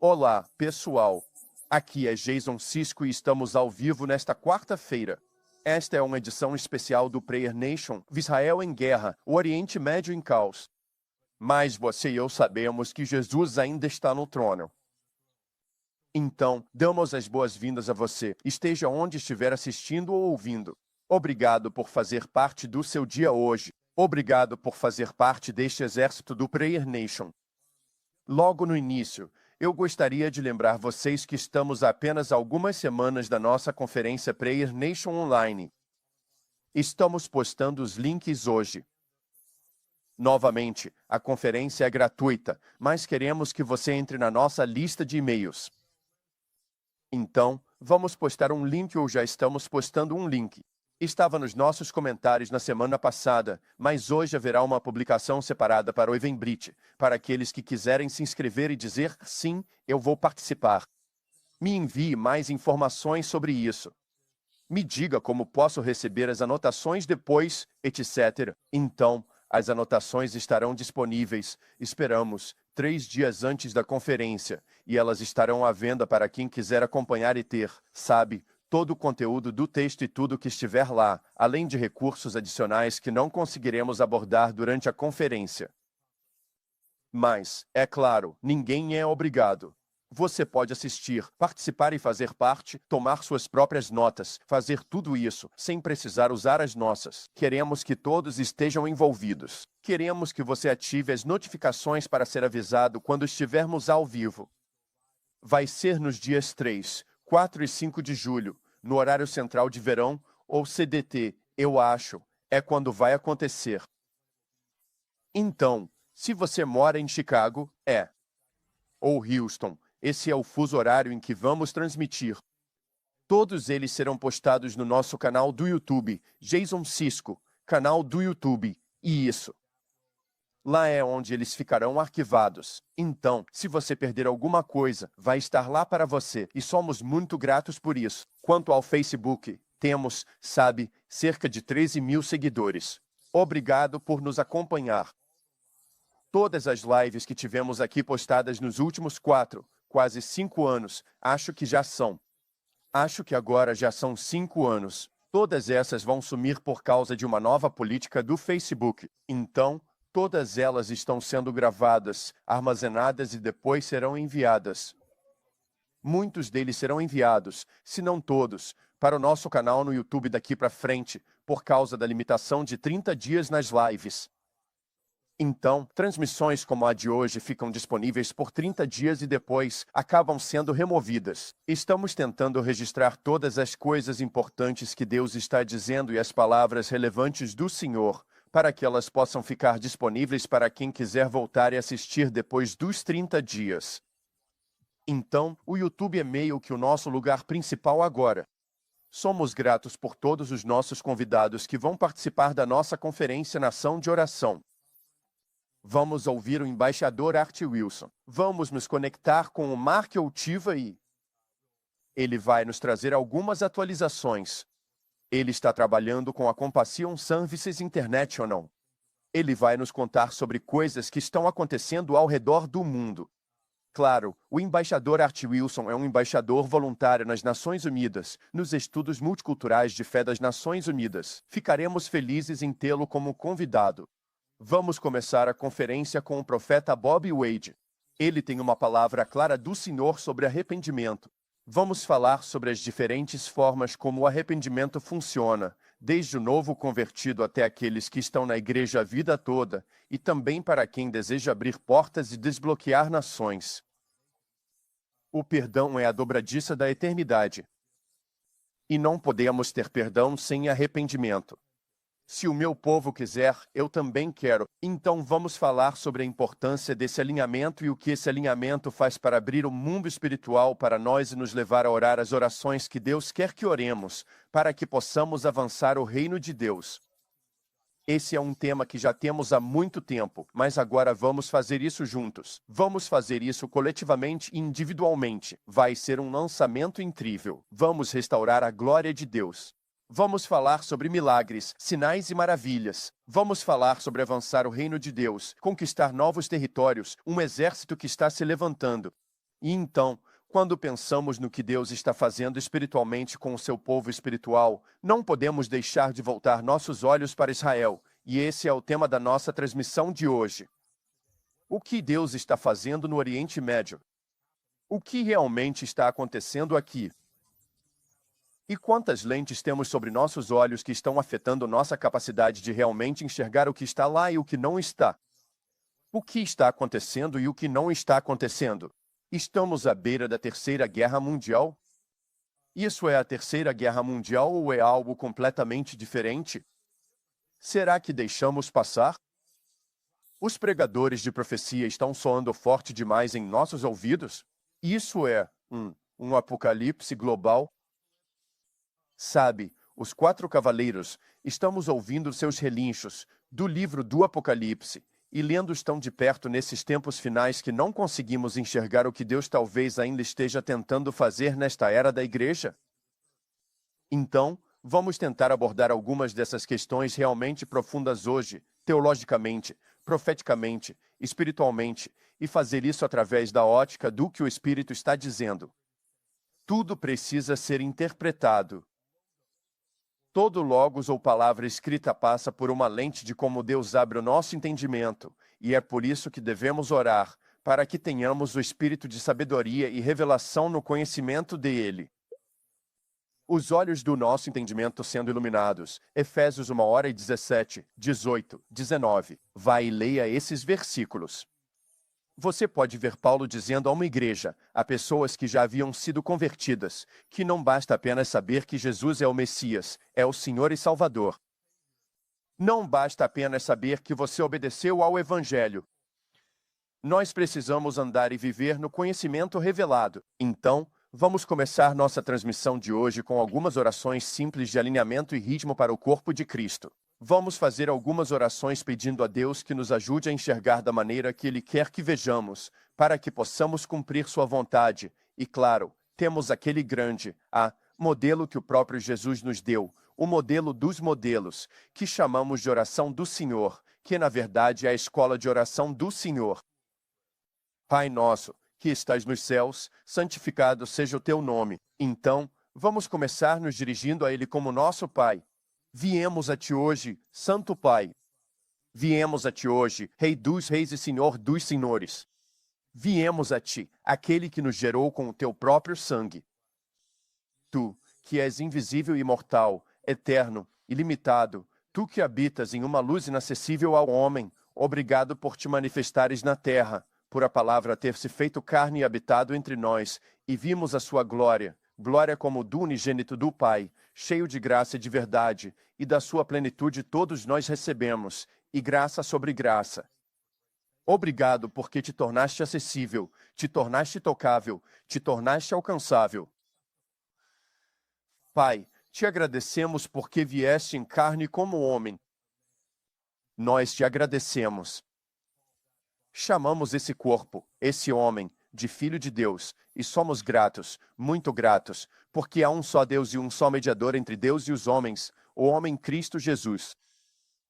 Olá, pessoal. Aqui é Jason Cisco e estamos ao vivo nesta quarta-feira. Esta é uma edição especial do Prayer Nation, Israel em Guerra, o Oriente Médio em Caos. Mas você e eu sabemos que Jesus ainda está no trono. Então, damos as boas-vindas a você, esteja onde estiver assistindo ou ouvindo. Obrigado por fazer parte do seu dia hoje. Obrigado por fazer parte deste exército do Prayer Nation. Logo no início, eu gostaria de lembrar vocês que estamos a apenas algumas semanas da nossa conferência Prayer Nation Online. Estamos postando os links hoje. Novamente, a conferência é gratuita, mas queremos que você entre na nossa lista de e-mails. Então, vamos postar um link ou já estamos postando um link. Estava nos nossos comentários na semana passada, mas hoje haverá uma publicação separada para o Eventbrite, para aqueles que quiserem se inscrever e dizer sim, eu vou participar. Me envie mais informações sobre isso. Me diga como posso receber as anotações depois, etc. Então, as anotações estarão disponíveis, esperamos, 3 dias antes da conferência, e elas estarão à venda para quem quiser acompanhar e ter, sabe, todo o conteúdo do texto e tudo que estiver lá, além de recursos adicionais que não conseguiremos abordar durante a conferência. Mas, é claro, ninguém é obrigado. Você pode assistir, participar e fazer parte, tomar suas próprias notas, fazer tudo isso, sem precisar usar as nossas. Queremos que todos estejam envolvidos. Queremos que você ative as notificações para ser avisado quando estivermos ao vivo. Vai ser nos dias 3, 4 e 5 de julho, no horário central de verão, ou CDT, eu acho, é quando vai acontecer. Então, se você mora em Chicago, ou Houston, esse é o fuso horário em que vamos transmitir. Todos eles serão postados no nosso canal do YouTube, Jason Cisco, canal do YouTube, e isso. Lá é onde eles ficarão arquivados. Então, se você perder alguma coisa, vai estar lá para você, e somos muito gratos por isso. Quanto ao Facebook, temos, sabe, cerca de 13 mil seguidores. Obrigado por nos acompanhar. Todas as lives que tivemos aqui postadas nos últimos 4, quase 5 anos, acho que agora já são 5 anos. Todas essas vão sumir por causa de uma nova política do Facebook. Então, todas elas estão sendo gravadas, armazenadas e depois serão enviadas. Muitos deles serão enviados, se não todos, para o nosso canal no YouTube daqui para frente, por causa da limitação de 30 dias nas lives. Então, transmissões como a de hoje ficam disponíveis por 30 dias e depois acabam sendo removidas. Estamos tentando registrar todas as coisas importantes que Deus está dizendo e as palavras relevantes do Senhor, para que elas possam ficar disponíveis para quem quiser voltar e assistir depois dos 30 dias. Então, o YouTube é meio que o nosso lugar principal agora. Somos gratos por todos os nossos convidados que vão participar da nossa conferência Nação de Oração. Vamos ouvir o embaixador Art Wilson. Vamos nos conectar com o Mark Outiva e ele vai nos trazer algumas atualizações. Ele está trabalhando com a Compassion Services International. Ele vai nos contar sobre coisas que estão acontecendo ao redor do mundo. Claro, o embaixador Art Wilson é um embaixador voluntário nas Nações Unidas, nos estudos multiculturais de fé das Nações Unidas. Ficaremos felizes em tê-lo como convidado. Vamos começar a conferência com o profeta Bob Wade. Ele tem uma palavra clara do Senhor sobre arrependimento. Vamos falar sobre as diferentes formas como o arrependimento funciona, desde o novo convertido até aqueles que estão na igreja a vida toda, e também para quem deseja abrir portas e desbloquear nações. O perdão é a dobradiça da eternidade. E não podemos ter perdão sem arrependimento. Se o meu povo quiser, eu também quero. Então vamos falar sobre a importância desse alinhamento e o que esse alinhamento faz para abrir o mundo espiritual para nós e nos levar a orar as orações que Deus quer que oremos, para que possamos avançar o reino de Deus. Esse é um tema que já temos há muito tempo, mas agora vamos fazer isso juntos. Vamos fazer isso coletivamente e individualmente. Vai ser um lançamento incrível. Vamos restaurar a glória de Deus. Vamos falar sobre milagres, sinais e maravilhas. Vamos falar sobre avançar o reino de Deus, conquistar novos territórios, um exército que está se levantando. E então, quando pensamos no que Deus está fazendo espiritualmente com o seu povo espiritual, não podemos deixar de voltar nossos olhos para Israel, e esse é o tema da nossa transmissão de hoje. O que Deus está fazendo no Oriente Médio? O que realmente está acontecendo aqui? E quantas lentes temos sobre nossos olhos que estão afetando nossa capacidade de realmente enxergar o que está lá e o que não está? O que está acontecendo e o que não está acontecendo? Estamos à beira da Terceira Guerra Mundial? Isso é a Terceira Guerra Mundial ou é algo completamente diferente? Será que deixamos passar? Os pregadores de profecia estão soando forte demais em nossos ouvidos? Isso é um apocalipse global? Sabe, os quatro cavaleiros, estamos ouvindo seus relinchos do livro do Apocalipse e lendo tão de perto nesses tempos finais que não conseguimos enxergar o que Deus talvez ainda esteja tentando fazer nesta era da igreja? Então, vamos tentar abordar algumas dessas questões realmente profundas hoje, teologicamente, profeticamente, espiritualmente, e fazer isso através da ótica do que o Espírito está dizendo. Tudo precisa ser interpretado. Todo logos ou palavra escrita passa por uma lente de como Deus abre o nosso entendimento, e é por isso que devemos orar, para que tenhamos o espírito de sabedoria e revelação no conhecimento dele. Os olhos do nosso entendimento sendo iluminados. Efésios 1h17, 18, 19. Vai e leia esses versículos. Você pode ver Paulo dizendo a uma igreja, a pessoas que já haviam sido convertidas, que não basta apenas saber que Jesus é o Messias, é o Senhor e Salvador. Não basta apenas saber que você obedeceu ao Evangelho. Nós precisamos andar e viver no conhecimento revelado. Então, vamos começar nossa transmissão de hoje com algumas orações simples de alinhamento e ritmo para o corpo de Cristo. Vamos fazer algumas orações pedindo a Deus que nos ajude a enxergar da maneira que Ele quer que vejamos, para que possamos cumprir Sua vontade. E claro, temos aquele grande, modelo que o próprio Jesus nos deu, o modelo dos modelos, que chamamos de oração do Senhor, que na verdade é a escola de oração do Senhor. Pai nosso, que estás nos céus, santificado seja o teu nome. Então, vamos começar nos dirigindo a Ele como nosso Pai. Viemos a ti hoje, Santo Pai. Viemos a ti hoje, Rei dos reis e Senhor dos senhores. Viemos a ti, aquele que nos gerou com o teu próprio sangue. Tu, que és invisível e imortal, eterno, ilimitado, tu que habitas em uma luz inacessível ao homem, obrigado por te manifestares na terra, por a palavra ter se feito carne e habitado entre nós, e vimos a sua glória, glória como do unigênito do Pai, cheio de graça e de verdade, e da sua plenitude todos nós recebemos, e graça sobre graça. Obrigado porque te tornaste acessível, te tornaste tocável, te tornaste alcançável. Pai, te agradecemos porque vieste em carne como homem. Nós te agradecemos. Chamamos esse corpo, esse homem, de Filho de Deus, e somos gratos, muito gratos, porque há um só Deus e um só mediador entre Deus e os homens, o homem Cristo Jesus.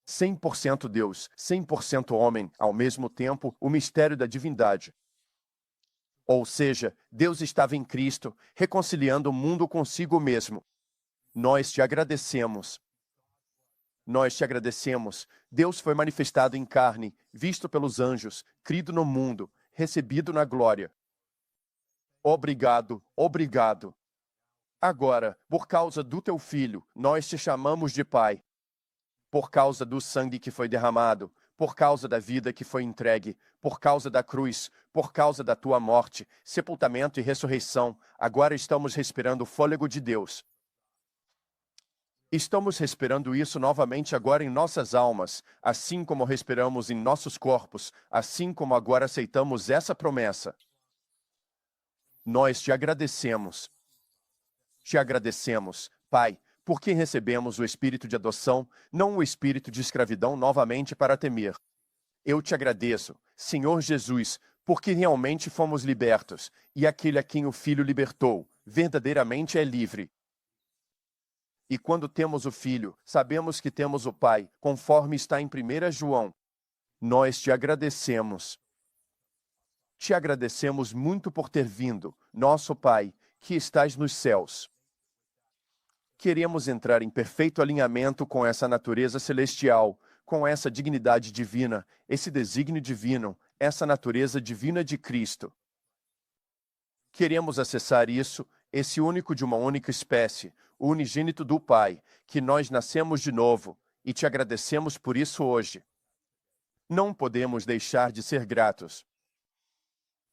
100% Deus, 100% homem, ao mesmo tempo, o mistério da divindade. Ou seja, Deus estava em Cristo, reconciliando o mundo consigo mesmo. Nós te agradecemos. Nós te agradecemos. Deus foi manifestado em carne, visto pelos anjos, crido no mundo, recebido na glória. Obrigado, obrigado. Agora, por causa do teu Filho, nós te chamamos de Pai. Por causa do sangue que foi derramado, por causa da vida que foi entregue, por causa da cruz, por causa da tua morte, sepultamento e ressurreição, agora estamos respirando o fôlego de Deus. Estamos respirando isso novamente agora em nossas almas, assim como respiramos em nossos corpos, assim como agora aceitamos essa promessa. Nós te agradecemos. Te agradecemos, Pai, porque recebemos o espírito de adoção, não o espírito de escravidão novamente para temer. Eu te agradeço, Senhor Jesus, porque realmente fomos libertos, e aquele a quem o Filho libertou, verdadeiramente é livre. E quando temos o Filho, sabemos que temos o Pai, conforme está em 1 João. Nós te agradecemos. Te agradecemos muito por ter vindo, nosso Pai, que estás nos céus. Queremos entrar em perfeito alinhamento com essa natureza celestial, com essa dignidade divina, esse desígnio divino, essa natureza divina de Cristo. Queremos acessar isso, esse único de uma única espécie, o unigênito do Pai, que nós nascemos de novo, e te agradecemos por isso hoje. Não podemos deixar de ser gratos.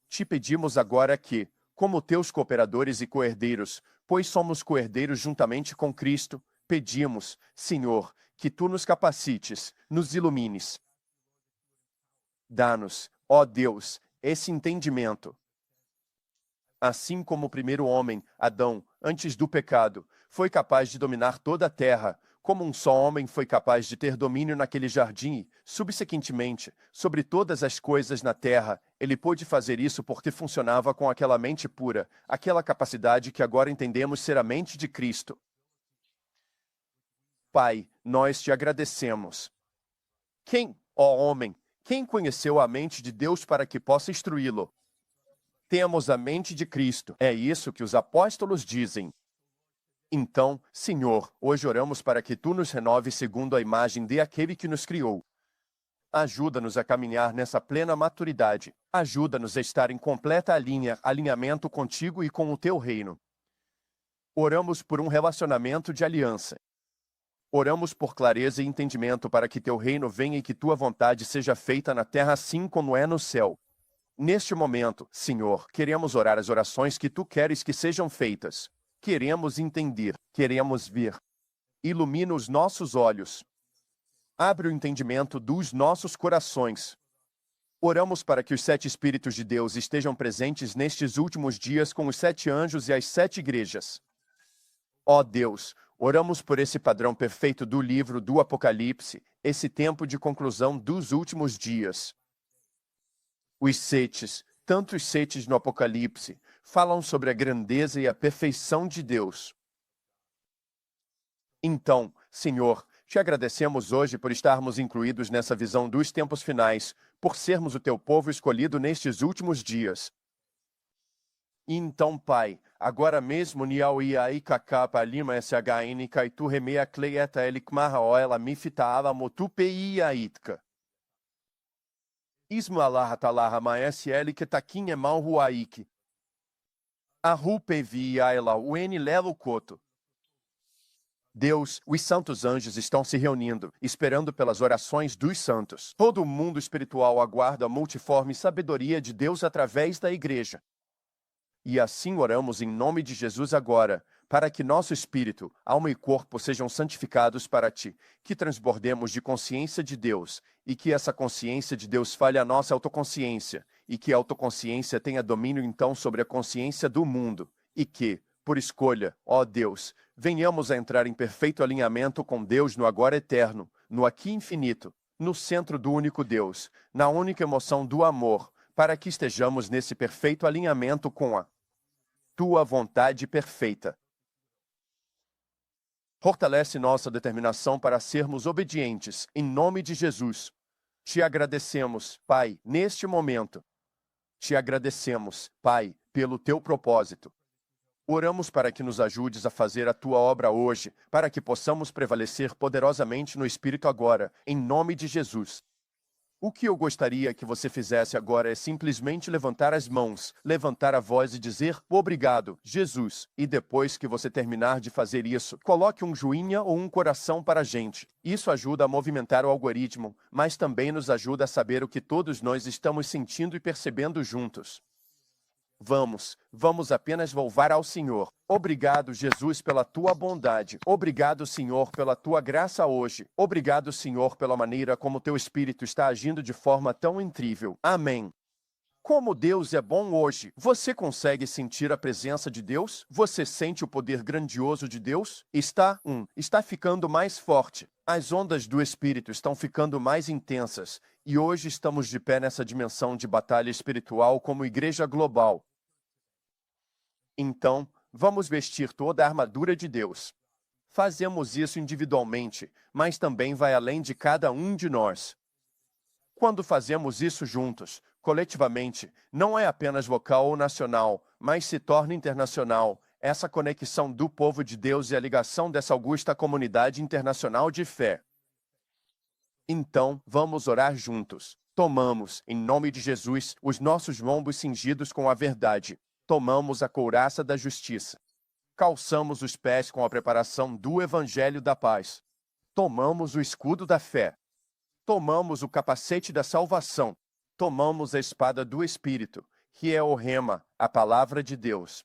Te pedimos agora que, como teus cooperadores e coerdeiros, pois somos coerdeiros juntamente com Cristo, pedimos, Senhor, que tu nos capacites, nos ilumines. Dá-nos, ó Deus, esse entendimento. Assim como o primeiro homem, Adão, antes do pecado, foi capaz de dominar toda a terra, como um só homem foi capaz de ter domínio naquele jardim, subsequentemente, sobre todas as coisas na terra, ele pôde fazer isso porque funcionava com aquela mente pura, aquela capacidade que agora entendemos ser a mente de Cristo. Pai, nós te agradecemos. Quem, ó homem, quem conheceu a mente de Deus para que possa instruí-lo? Temos a mente de Cristo. É isso que os apóstolos dizem. Então, Senhor, hoje oramos para que tu nos renoves segundo a imagem de aquele que nos criou. Ajuda-nos a caminhar nessa plena maturidade. Ajuda-nos a estar em completa alinhamento contigo e com o teu reino. Oramos por um relacionamento de aliança. Oramos por clareza e entendimento para que teu reino venha e que tua vontade seja feita na terra assim como é no céu. Neste momento, Senhor, queremos orar as orações que tu queres que sejam feitas. Queremos entender, queremos ver. Ilumina os nossos olhos. Abre o entendimento dos nossos corações. Oramos para que os 7 Espíritos de Deus estejam presentes nestes últimos dias com os 7 anjos e as 7 igrejas. Ó Deus, oramos por esse padrão perfeito do livro do Apocalipse, esse tempo de conclusão dos últimos dias. Os 7, tantos 7 no Apocalipse, falam sobre a grandeza e a perfeição de Deus. Então, Senhor, te agradecemos hoje por estarmos incluídos nessa visão dos tempos finais, por sermos o teu povo escolhido nestes últimos dias. E então, Pai, agora mesmo niau iai kakapa lima shn kaitu remea cleieta elikmaha oela mifita ala motupe iaitka. Ismalah talaha maesl que taquim é mal ruaik. Arrupevi aela uen lelo coto. Deus, os santos anjos estão se reunindo, esperando pelas orações dos santos. Todo o mundo espiritual aguarda a multiforme sabedoria de Deus através da igreja. E assim oramos em nome de Jesus agora, para que nosso espírito, alma e corpo sejam santificados para ti, que transbordemos de consciência de Deus, e que essa consciência de Deus fale a nossa autoconsciência, e que a autoconsciência tenha domínio então sobre a consciência do mundo, e que, por escolha, ó Deus, venhamos a entrar em perfeito alinhamento com Deus no agora eterno, no aqui infinito, no centro do único Deus, na única emoção do amor, para que estejamos nesse perfeito alinhamento com a tua vontade perfeita. Fortalece nossa determinação para sermos obedientes, em nome de Jesus. Te agradecemos, Pai, neste momento. Te agradecemos, Pai, pelo teu propósito. Oramos para que nos ajudes a fazer a tua obra hoje, para que possamos prevalecer poderosamente no Espírito agora, em nome de Jesus. O que eu gostaria que você fizesse agora é simplesmente levantar as mãos, levantar a voz e dizer obrigado, Jesus. E depois que você terminar de fazer isso, coloque um joinha ou um coração para a gente. Isso ajuda a movimentar o algoritmo, mas também nos ajuda a saber o que todos nós estamos sentindo e percebendo juntos. Vamos apenas louvar ao Senhor. Obrigado, Jesus, pela tua bondade. Obrigado, Senhor, pela tua graça hoje. Obrigado, Senhor, pela maneira como teu Espírito está agindo de forma tão incrível. Amém. Como Deus é bom hoje. Você consegue sentir a presença de Deus? Você sente o poder grandioso de Deus? Está ficando mais forte. As ondas do Espírito estão ficando mais intensas. E hoje estamos de pé nessa dimensão de batalha espiritual como igreja global. Então, vamos vestir toda a armadura de Deus. Fazemos isso individualmente, mas também vai além de cada um de nós. Quando fazemos isso juntos, coletivamente, não é apenas local ou nacional, mas se torna internacional. Essa conexão do povo de Deus e a ligação dessa augusta comunidade internacional de fé. Então, vamos orar juntos. Tomamos, em nome de Jesus, os nossos lombos cingidos com a verdade. Tomamos a couraça da justiça. Calçamos os pés com a preparação do Evangelho da paz. Tomamos o escudo da fé. Tomamos o capacete da salvação. Tomamos a espada do Espírito, que é o rema, a palavra de Deus.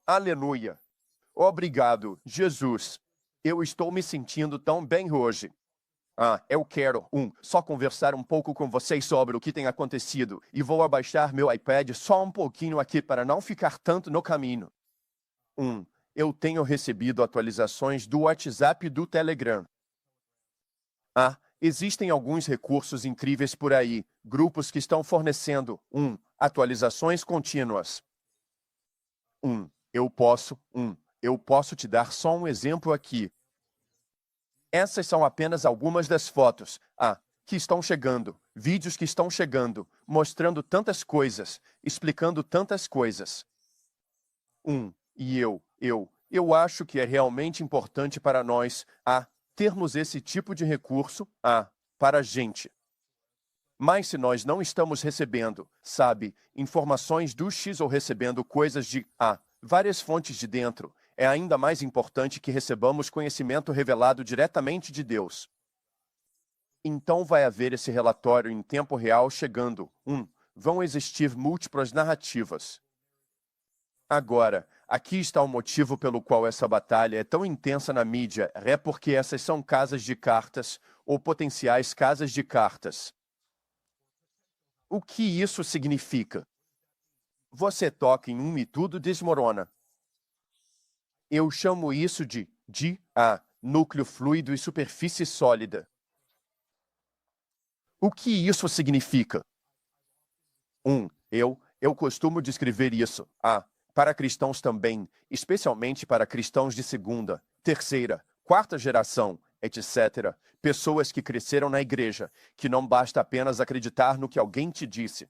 Aleluia! Obrigado, Jesus. Eu estou me sentindo tão bem hoje. Eu quero, só conversar um pouco com vocês sobre o que tem acontecido, e vou abaixar meu iPad só um pouquinho aqui para não ficar tanto no caminho. Eu tenho recebido atualizações do WhatsApp e do Telegram. Existem alguns recursos incríveis por aí, grupos que estão fornecendo, atualizações contínuas. Eu posso te dar só um exemplo aqui. Essas são apenas algumas das fotos, que estão chegando, vídeos que estão chegando, mostrando tantas coisas, explicando tantas coisas. E eu acho que é realmente importante para nós, termos esse tipo de recurso, para a gente. Mas se nós não estamos recebendo, informações do X ou recebendo coisas de, várias fontes de dentro, é ainda mais importante que recebamos conhecimento revelado diretamente de Deus. Então vai haver esse relatório em tempo real chegando. Vão existir múltiplas narrativas. Agora, aqui está o motivo pelo qual essa batalha é tão intensa na mídia, é porque essas são casas de cartas, ou potenciais casas de cartas. O que isso significa? Você toca em e tudo desmorona. Eu chamo isso de núcleo fluido e superfície sólida. O que isso significa? Eu costumo descrever isso, para cristãos também, especialmente para cristãos de segunda, terceira, quarta geração, etc., pessoas que cresceram na igreja, que não basta apenas acreditar no que alguém te disse.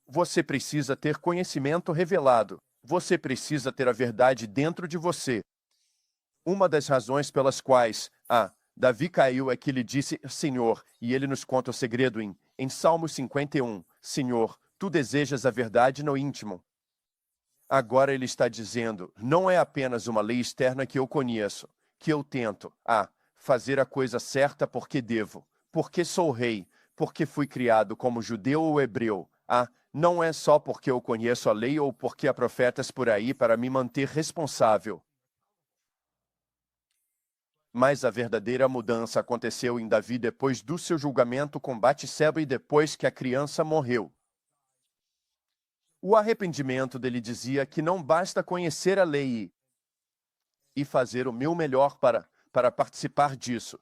Você precisa ter conhecimento revelado. Você precisa ter a verdade dentro de você. Uma das razões pelas quais, Davi caiu é que ele disse, Senhor, e ele nos conta o segredo em Salmo 51, Senhor, tu desejas a verdade no íntimo. Agora ele está dizendo, não é apenas uma lei externa que eu conheço, que eu tento, fazer a coisa certa porque devo, porque sou rei, porque fui criado como judeu ou hebreu, não é só porque eu conheço a lei ou porque há profetas por aí para me manter responsável. Mas a verdadeira mudança aconteceu em Davi depois do seu julgamento com Batseba e depois que a criança morreu. O arrependimento dele dizia que não basta conhecer a lei e fazer o meu melhor para participar disso.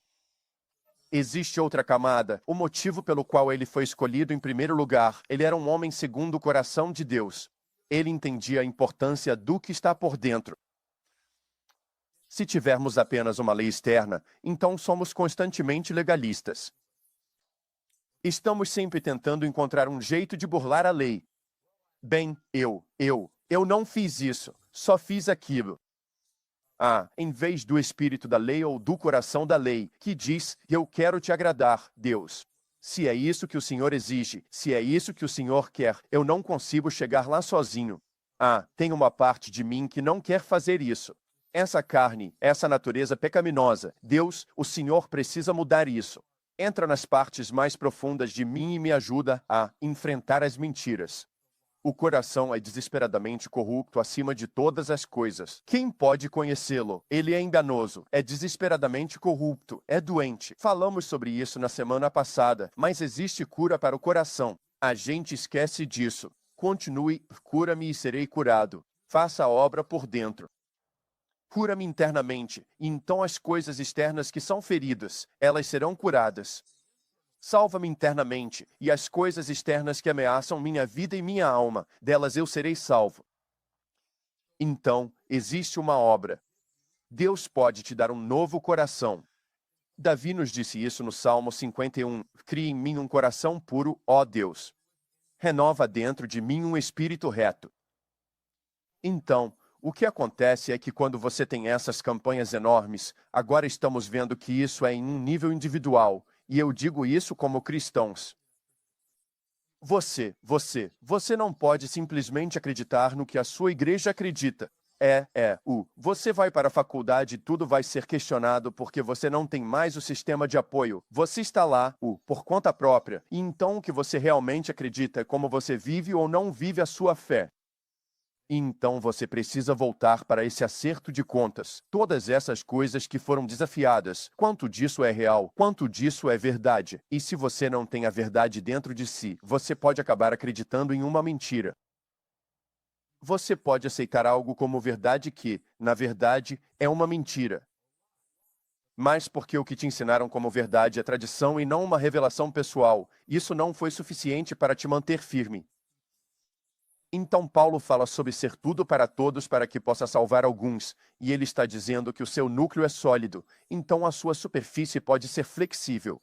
Existe outra camada, o motivo pelo qual ele foi escolhido em primeiro lugar. Ele era um homem segundo o coração de Deus. Ele entendia a importância do que está por dentro. Se tivermos apenas uma lei externa, então somos constantemente legalistas. Estamos sempre tentando encontrar um jeito de burlar a lei. Bem, eu não fiz isso, só fiz aquilo. Em vez do espírito da lei ou do coração da lei, que diz, eu quero te agradar, Deus. Se é isso que o Senhor exige, se é isso que o Senhor quer, eu não consigo chegar lá sozinho. Tem uma parte de mim que não quer fazer isso. Essa carne, essa natureza pecaminosa, Deus, o Senhor precisa mudar isso. Entra nas partes mais profundas de mim e me ajuda a enfrentar as mentiras. O coração é desesperadamente corrupto acima de todas as coisas. Quem pode conhecê-lo? Ele é enganoso, é desesperadamente corrupto, é doente. Falamos sobre isso na semana passada, mas existe cura para o coração. A gente esquece disso. Continue, cura-me e serei curado. Faça a obra por dentro. Cura-me internamente, e então as coisas externas que são feridas, elas serão curadas. Salva-me internamente, e as coisas externas que ameaçam minha vida e minha alma, delas eu serei salvo. Então, existe uma obra. Deus pode te dar um novo coração. Davi nos disse isso no Salmo 51, cria em mim um coração puro, ó Deus. Renova dentro de mim um espírito reto. Então, o que acontece é que quando você tem essas campanhas enormes, agora estamos vendo que isso é em um nível individual, e eu digo isso como cristãos. Você não pode simplesmente acreditar no que a sua igreja acredita. Você vai para a faculdade e tudo vai ser questionado porque você não tem mais o sistema de apoio. Você está lá, por conta própria, e então o que você realmente acredita é como você vive ou não vive a sua fé. E então você precisa voltar para esse acerto de contas. Todas essas coisas que foram desafiadas. Quanto disso é real? Quanto disso é verdade? E se você não tem a verdade dentro de si, você pode acabar acreditando em uma mentira. Você pode aceitar algo como verdade que, na verdade, é uma mentira. Mas porque o que te ensinaram como verdade é tradição e não uma revelação pessoal, isso não foi suficiente para te manter firme. Então Paulo fala sobre ser tudo para todos para que possa salvar alguns, e ele está dizendo que o seu núcleo é sólido, então a sua superfície pode ser flexível.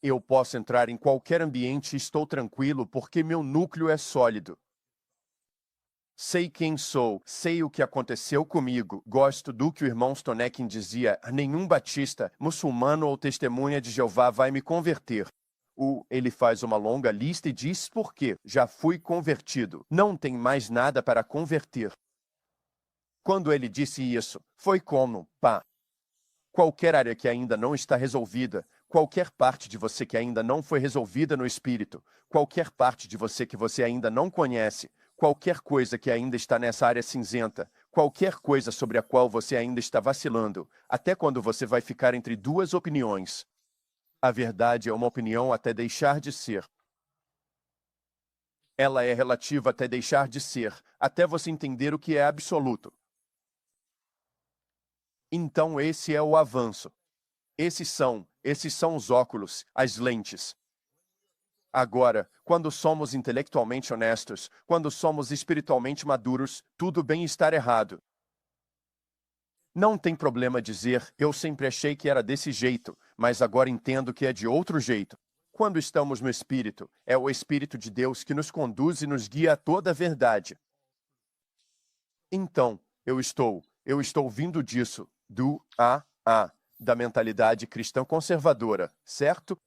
Eu posso entrar em qualquer ambiente e estou tranquilo porque meu núcleo é sólido. Sei quem sou, sei o que aconteceu comigo, gosto do que o irmão Stonekin dizia, nenhum batista, muçulmano ou testemunha de Jeová vai me converter. Ele faz uma longa lista e diz por quê. Já fui convertido. Não tem mais nada para converter. Quando ele disse isso, foi como, qualquer área que ainda não está resolvida, qualquer parte de você que ainda não foi resolvida no espírito, qualquer parte de você que você ainda não conhece, qualquer coisa que ainda está nessa área cinzenta, qualquer coisa sobre a qual você ainda está vacilando, até quando você vai ficar entre duas opiniões. A verdade é uma opinião até deixar de ser. Ela é relativa até deixar de ser, até você entender o que é absoluto. Então esse é o avanço. Esses são os óculos, as lentes. Agora, quando somos intelectualmente honestos, quando somos espiritualmente maduros, tudo bem estar errado. Não tem problema dizer, eu sempre achei que era desse jeito, mas agora entendo que é de outro jeito. Quando estamos no Espírito, é o Espírito de Deus que nos conduz e nos guia a toda a verdade. Então, eu estou vindo disso, da mentalidade cristã conservadora, certo?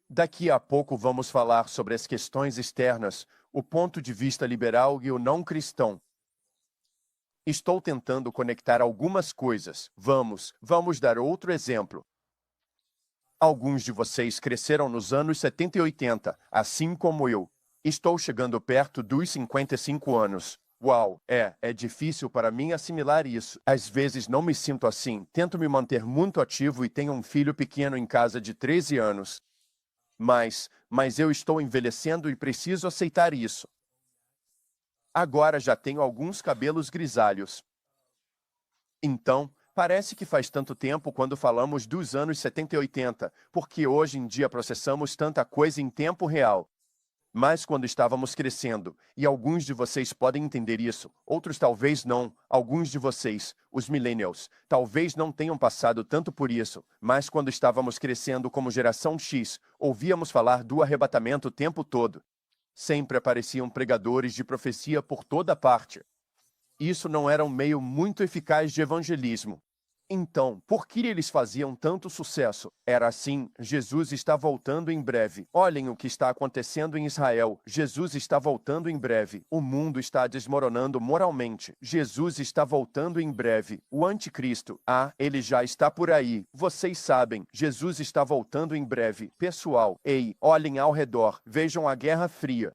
Daqui a pouco vamos falar sobre as questões externas, o ponto de vista liberal e o não cristão. Estou tentando conectar algumas coisas. Vamos dar outro exemplo. Alguns de vocês cresceram nos anos 70 e 80, assim como eu. Estou chegando perto dos 55 anos. Uau, é difícil para mim assimilar isso. Às vezes não me sinto assim. Tento me manter muito ativo e tenho um filho pequeno em casa de 13 anos. Mas eu estou envelhecendo e preciso aceitar isso. Agora já tenho alguns cabelos grisalhos. Então, parece que faz tanto tempo quando falamos dos anos 70 e 80, porque hoje em dia processamos tanta coisa em tempo real. Mas quando estávamos crescendo, e alguns de vocês podem entender isso, outros talvez não, alguns de vocês, os millennials, talvez não tenham passado tanto por isso, mas quando estávamos crescendo como geração X, ouvíamos falar do arrebatamento o tempo todo. Sempre apareciam pregadores de profecia por toda parte. Isso não era um meio muito eficaz de evangelismo. Então, por que eles faziam tanto sucesso? Era assim, Jesus está voltando em breve. Olhem o que está acontecendo em Israel. Jesus está voltando em breve. O mundo está desmoronando moralmente. Jesus está voltando em breve. O anticristo, ele já está por aí. Vocês sabem, Jesus está voltando em breve. Pessoal, olhem ao redor, vejam a Guerra Fria.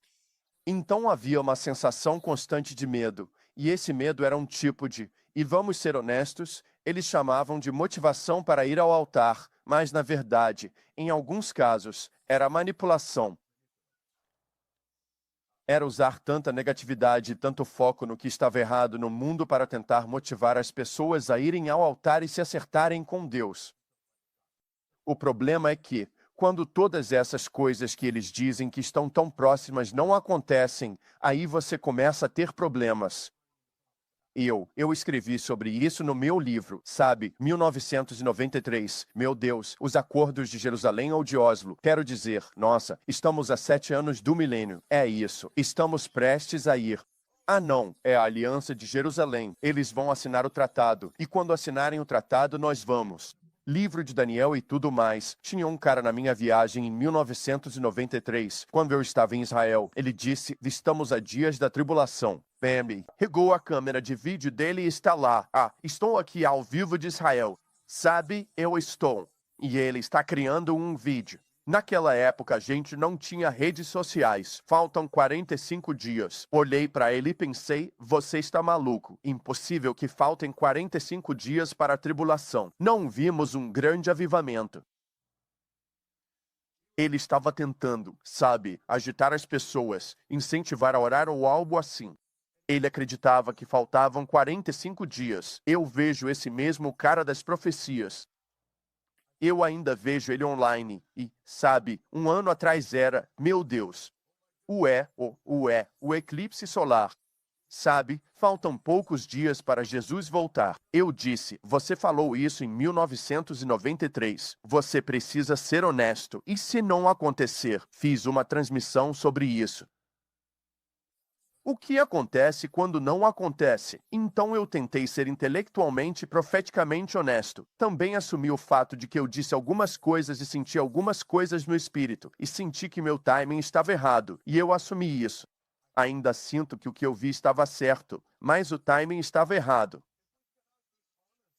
Então havia uma sensação constante de medo. E esse medo era um tipo de, e vamos ser honestos, eles chamavam de motivação para ir ao altar, mas na verdade, em alguns casos, era manipulação. Era usar tanta negatividade e tanto foco no que estava errado no mundo para tentar motivar as pessoas a irem ao altar e se acertarem com Deus. O problema é que, quando todas essas coisas que eles dizem que estão tão próximas não acontecem, aí você começa a ter problemas. Eu escrevi sobre isso no meu livro, sabe, 1993. Meu Deus, os acordos de Jerusalém ou de Oslo. Quero dizer, nossa, estamos a 7 anos do milênio. É isso, estamos prestes a ir. Ah, não, é a Aliança de Jerusalém. Eles vão assinar o tratado, e quando assinarem o tratado, nós vamos. Livro de Daniel e tudo mais. Tinha um cara na minha viagem em 1993, quando eu estava em Israel. Ele disse: estamos a dias da tribulação. Bambi regou a câmera de vídeo dele e está lá. Ah, estou aqui ao vivo de Israel. Sabe, eu estou. E ele está criando um vídeo. Naquela época, a gente não tinha redes sociais. Faltam 45 dias. Olhei para ele e pensei, você está maluco. Impossível que faltem 45 dias para a tribulação. Não vimos um grande avivamento. Ele estava tentando, sabe, agitar as pessoas, incentivar a orar ou algo assim. Ele acreditava que faltavam 45 dias. Eu vejo esse mesmo cara das profecias. Eu ainda vejo ele online e, sabe, um ano atrás era, meu Deus, o eclipse solar. Sabe, faltam poucos dias para Jesus voltar. Eu disse, você falou isso em 1993. Você precisa ser honesto. E se não acontecer? Fiz uma transmissão sobre isso. O que acontece quando não acontece? Então eu tentei ser intelectualmente e profeticamente honesto. Também assumi o fato de que eu disse algumas coisas e senti algumas coisas no espírito, e senti que meu timing estava errado, e eu assumi isso. Ainda sinto que o que eu vi estava certo, mas o timing estava errado.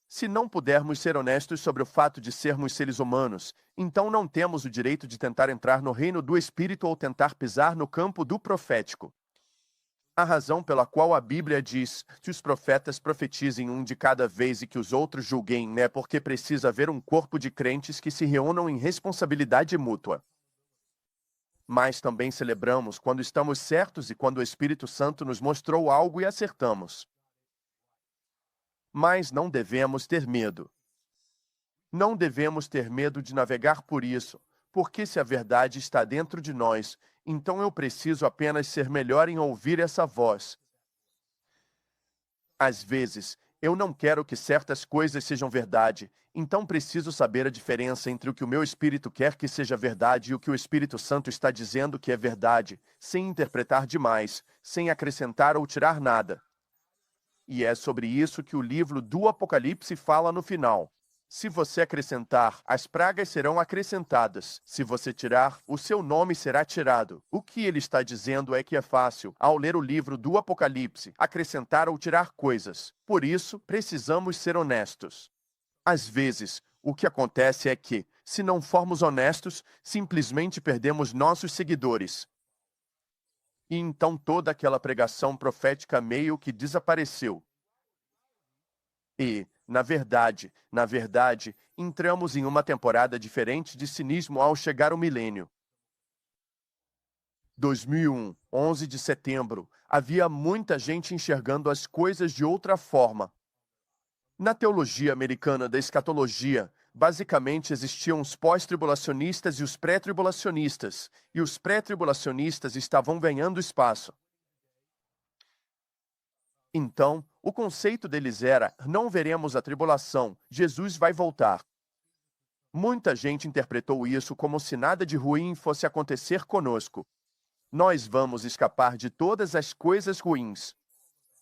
Se não pudermos ser honestos sobre o fato de sermos seres humanos, então não temos o direito de tentar entrar no reino do espírito ou tentar pisar no campo do profético. A razão pela qual a Bíblia diz que os profetas profetizem um de cada vez e que os outros julguem é porque precisa haver um corpo de crentes que se reúnam em responsabilidade mútua. Mas também celebramos quando estamos certos e quando o Espírito Santo nos mostrou algo e acertamos. Mas não devemos ter medo. Não devemos ter medo de navegar por isso, porque se a verdade está dentro de nós, então eu preciso apenas ser melhor em ouvir essa voz. Às vezes, eu não quero que certas coisas sejam verdade, então preciso saber a diferença entre o que o meu espírito quer que seja verdade e o que o Espírito Santo está dizendo que é verdade, sem interpretar demais, sem acrescentar ou tirar nada. E é sobre isso que o livro do Apocalipse fala no final. Se você acrescentar, as pragas serão acrescentadas. Se você tirar, o seu nome será tirado. O que ele está dizendo é que é fácil, ao ler o livro do Apocalipse, acrescentar ou tirar coisas. Por isso, precisamos ser honestos. Às vezes, o que acontece é que, se não formos honestos, simplesmente perdemos nossos seguidores. E então toda aquela pregação profética meio que desapareceu. E, na verdade, entramos em uma temporada diferente de cinismo ao chegar o milênio. 2001, 11 de setembro, havia muita gente enxergando as coisas de outra forma. Na teologia americana da escatologia, basicamente existiam os pós-tribulacionistas e os pré-tribulacionistas, e os pré-tribulacionistas estavam ganhando espaço. Então, o conceito deles era: não veremos a tribulação, Jesus vai voltar. Muita gente interpretou isso como se nada de ruim fosse acontecer conosco. Nós vamos escapar de todas as coisas ruins.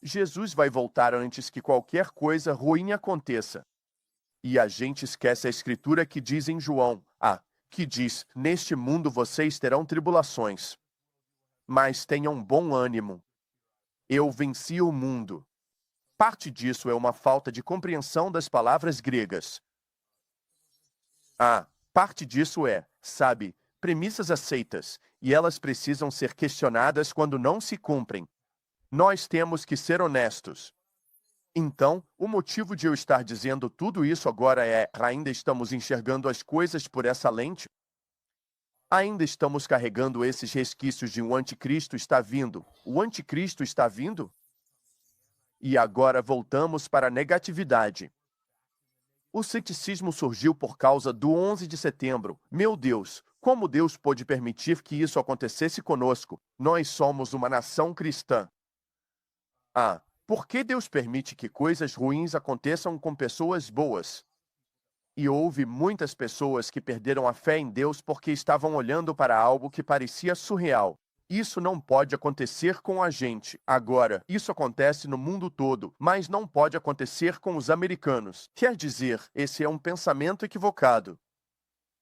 Jesus vai voltar antes que qualquer coisa ruim aconteça. E a gente esquece a escritura que diz em João, que diz: neste mundo vocês terão tribulações. Mas tenham bom ânimo. Eu venci o mundo. Parte disso é uma falta de compreensão das palavras gregas. Parte disso é, sabe, premissas aceitas, e elas precisam ser questionadas quando não se cumprem. Nós temos que ser honestos. Então, o motivo de eu estar dizendo tudo isso agora é: ainda estamos enxergando as coisas por essa lente? Ainda estamos carregando esses resquícios de um anticristo está vindo. O anticristo está vindo? E agora voltamos para a negatividade. O ceticismo surgiu por causa do 11 de setembro. Meu Deus, como Deus pôde permitir que isso acontecesse conosco? Nós somos uma nação cristã. Por que Deus permite que coisas ruins aconteçam com pessoas boas? E houve muitas pessoas que perderam a fé em Deus porque estavam olhando para algo que parecia surreal. Isso não pode acontecer com a gente. Agora, isso acontece no mundo todo, mas não pode acontecer com os americanos. Quer dizer, esse é um pensamento equivocado.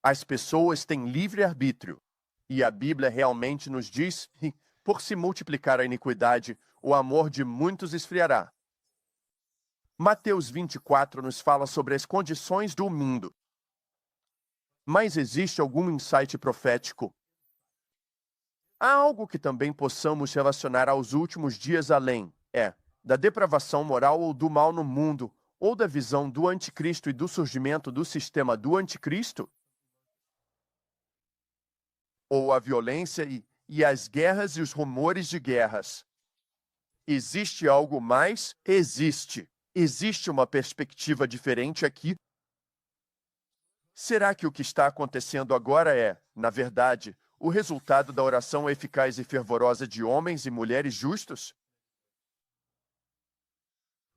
As pessoas têm livre-arbítrio. E a Bíblia realmente nos diz: por se multiplicar a iniquidade, o amor de muitos esfriará. Mateus 24 nos fala sobre as condições do mundo. Mas existe algum insight profético? Há algo que também possamos relacionar aos últimos dias além, da depravação moral ou do mal no mundo, ou da visão do anticristo e do surgimento do sistema do anticristo? Ou a violência e as guerras e os rumores de guerras? Existe algo mais? Existe. Existe uma perspectiva diferente aqui? Será que o que está acontecendo agora é, na verdade, o resultado da oração eficaz e fervorosa de homens e mulheres justos?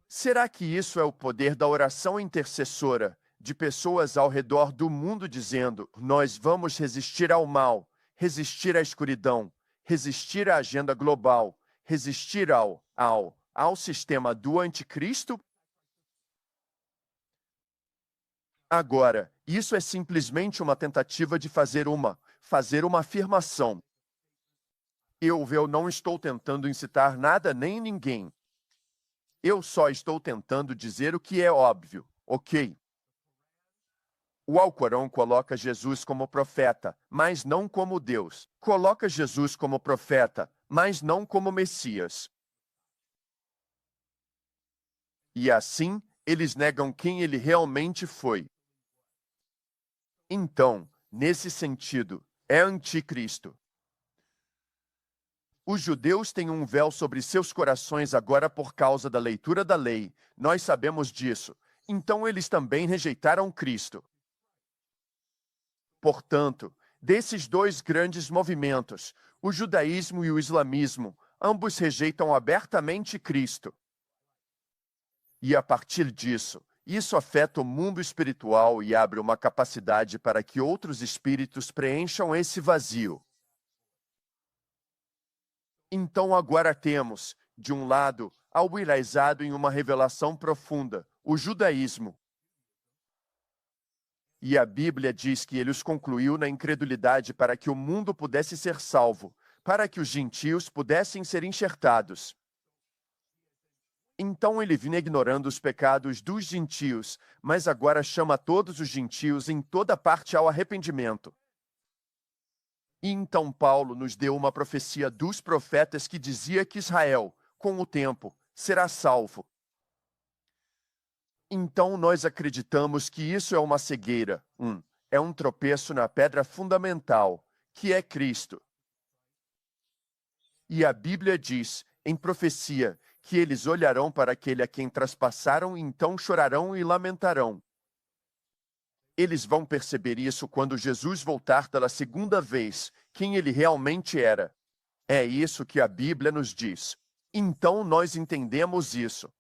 Será que isso é o poder da oração intercessora, de pessoas ao redor do mundo dizendo: nós vamos resistir ao mal, resistir à escuridão, resistir à agenda global, resistir ao sistema do anticristo? Agora, isso é simplesmente uma tentativa de fazer uma afirmação. Eu não estou tentando incitar nada nem ninguém. Eu só estou tentando dizer o que é óbvio, ok? O Alcorão coloca Jesus como profeta, mas não como Deus. Coloca Jesus como profeta, mas não como Messias. E assim, eles negam quem ele realmente foi. Então, nesse sentido, é anticristo. Os judeus têm um véu sobre seus corações agora por causa da leitura da lei. Nós sabemos disso. Então eles também rejeitaram Cristo. Portanto, desses dois grandes movimentos, o judaísmo e o islamismo, ambos rejeitam abertamente Cristo. E a partir disso, isso afeta o mundo espiritual e abre uma capacidade para que outros espíritos preencham esse vazio. Então agora temos, de um lado, algo enraizado em uma revelação profunda, o judaísmo. E a Bíblia diz que ele os concluiu na incredulidade para que o mundo pudesse ser salvo, para que os gentios pudessem ser enxertados. Então ele vinha ignorando os pecados dos gentios, mas agora chama todos os gentios em toda parte ao arrependimento. E então Paulo nos deu uma profecia dos profetas que dizia que Israel, com o tempo, será salvo. Então nós acreditamos que isso é uma cegueira, é um tropeço na pedra fundamental, que é Cristo. E a Bíblia diz, em profecia, que eles olharão para aquele a quem traspassaram e então chorarão e lamentarão. Eles vão perceber isso quando Jesus voltar pela segunda vez, quem ele realmente era. É isso que a Bíblia nos diz. Então nós entendemos isso.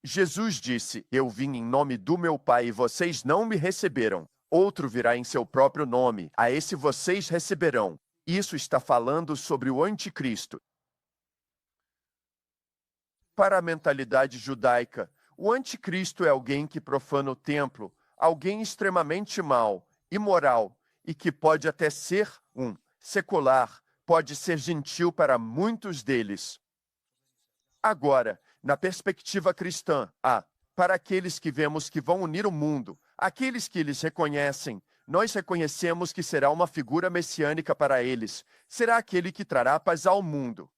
Jesus disse: eu vim em nome do meu Pai e vocês não me receberam. Outro virá em seu próprio nome, a esse vocês receberão. Isso está falando sobre o anticristo. Para a mentalidade judaica, o anticristo é alguém que profana o templo, alguém extremamente mau, imoral, e que pode até ser secular, pode ser gentil para muitos deles. Agora, na perspectiva cristã, para aqueles que vemos que vão unir o mundo, aqueles que eles reconhecem, nós reconhecemos que será uma figura messiânica para eles, será aquele que trará paz ao mundo.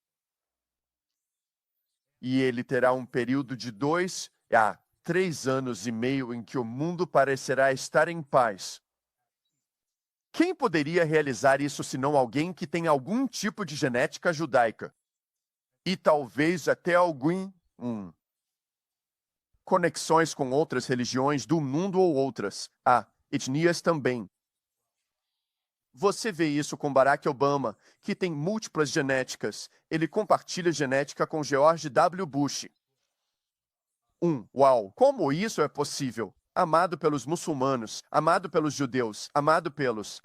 E ele terá um período de 2 a 3 anos e meio em que o mundo parecerá estar em paz. Quem poderia realizar isso senão alguém que tem algum tipo de genética judaica? E talvez até algum conexões com outras religiões do mundo ou outras etnias também. Você vê isso com Barack Obama, que tem múltiplas genéticas. Ele compartilha genética com George W. Bush. Uau, como isso é possível? Amado pelos muçulmanos, amado pelos judeus, amado pelos,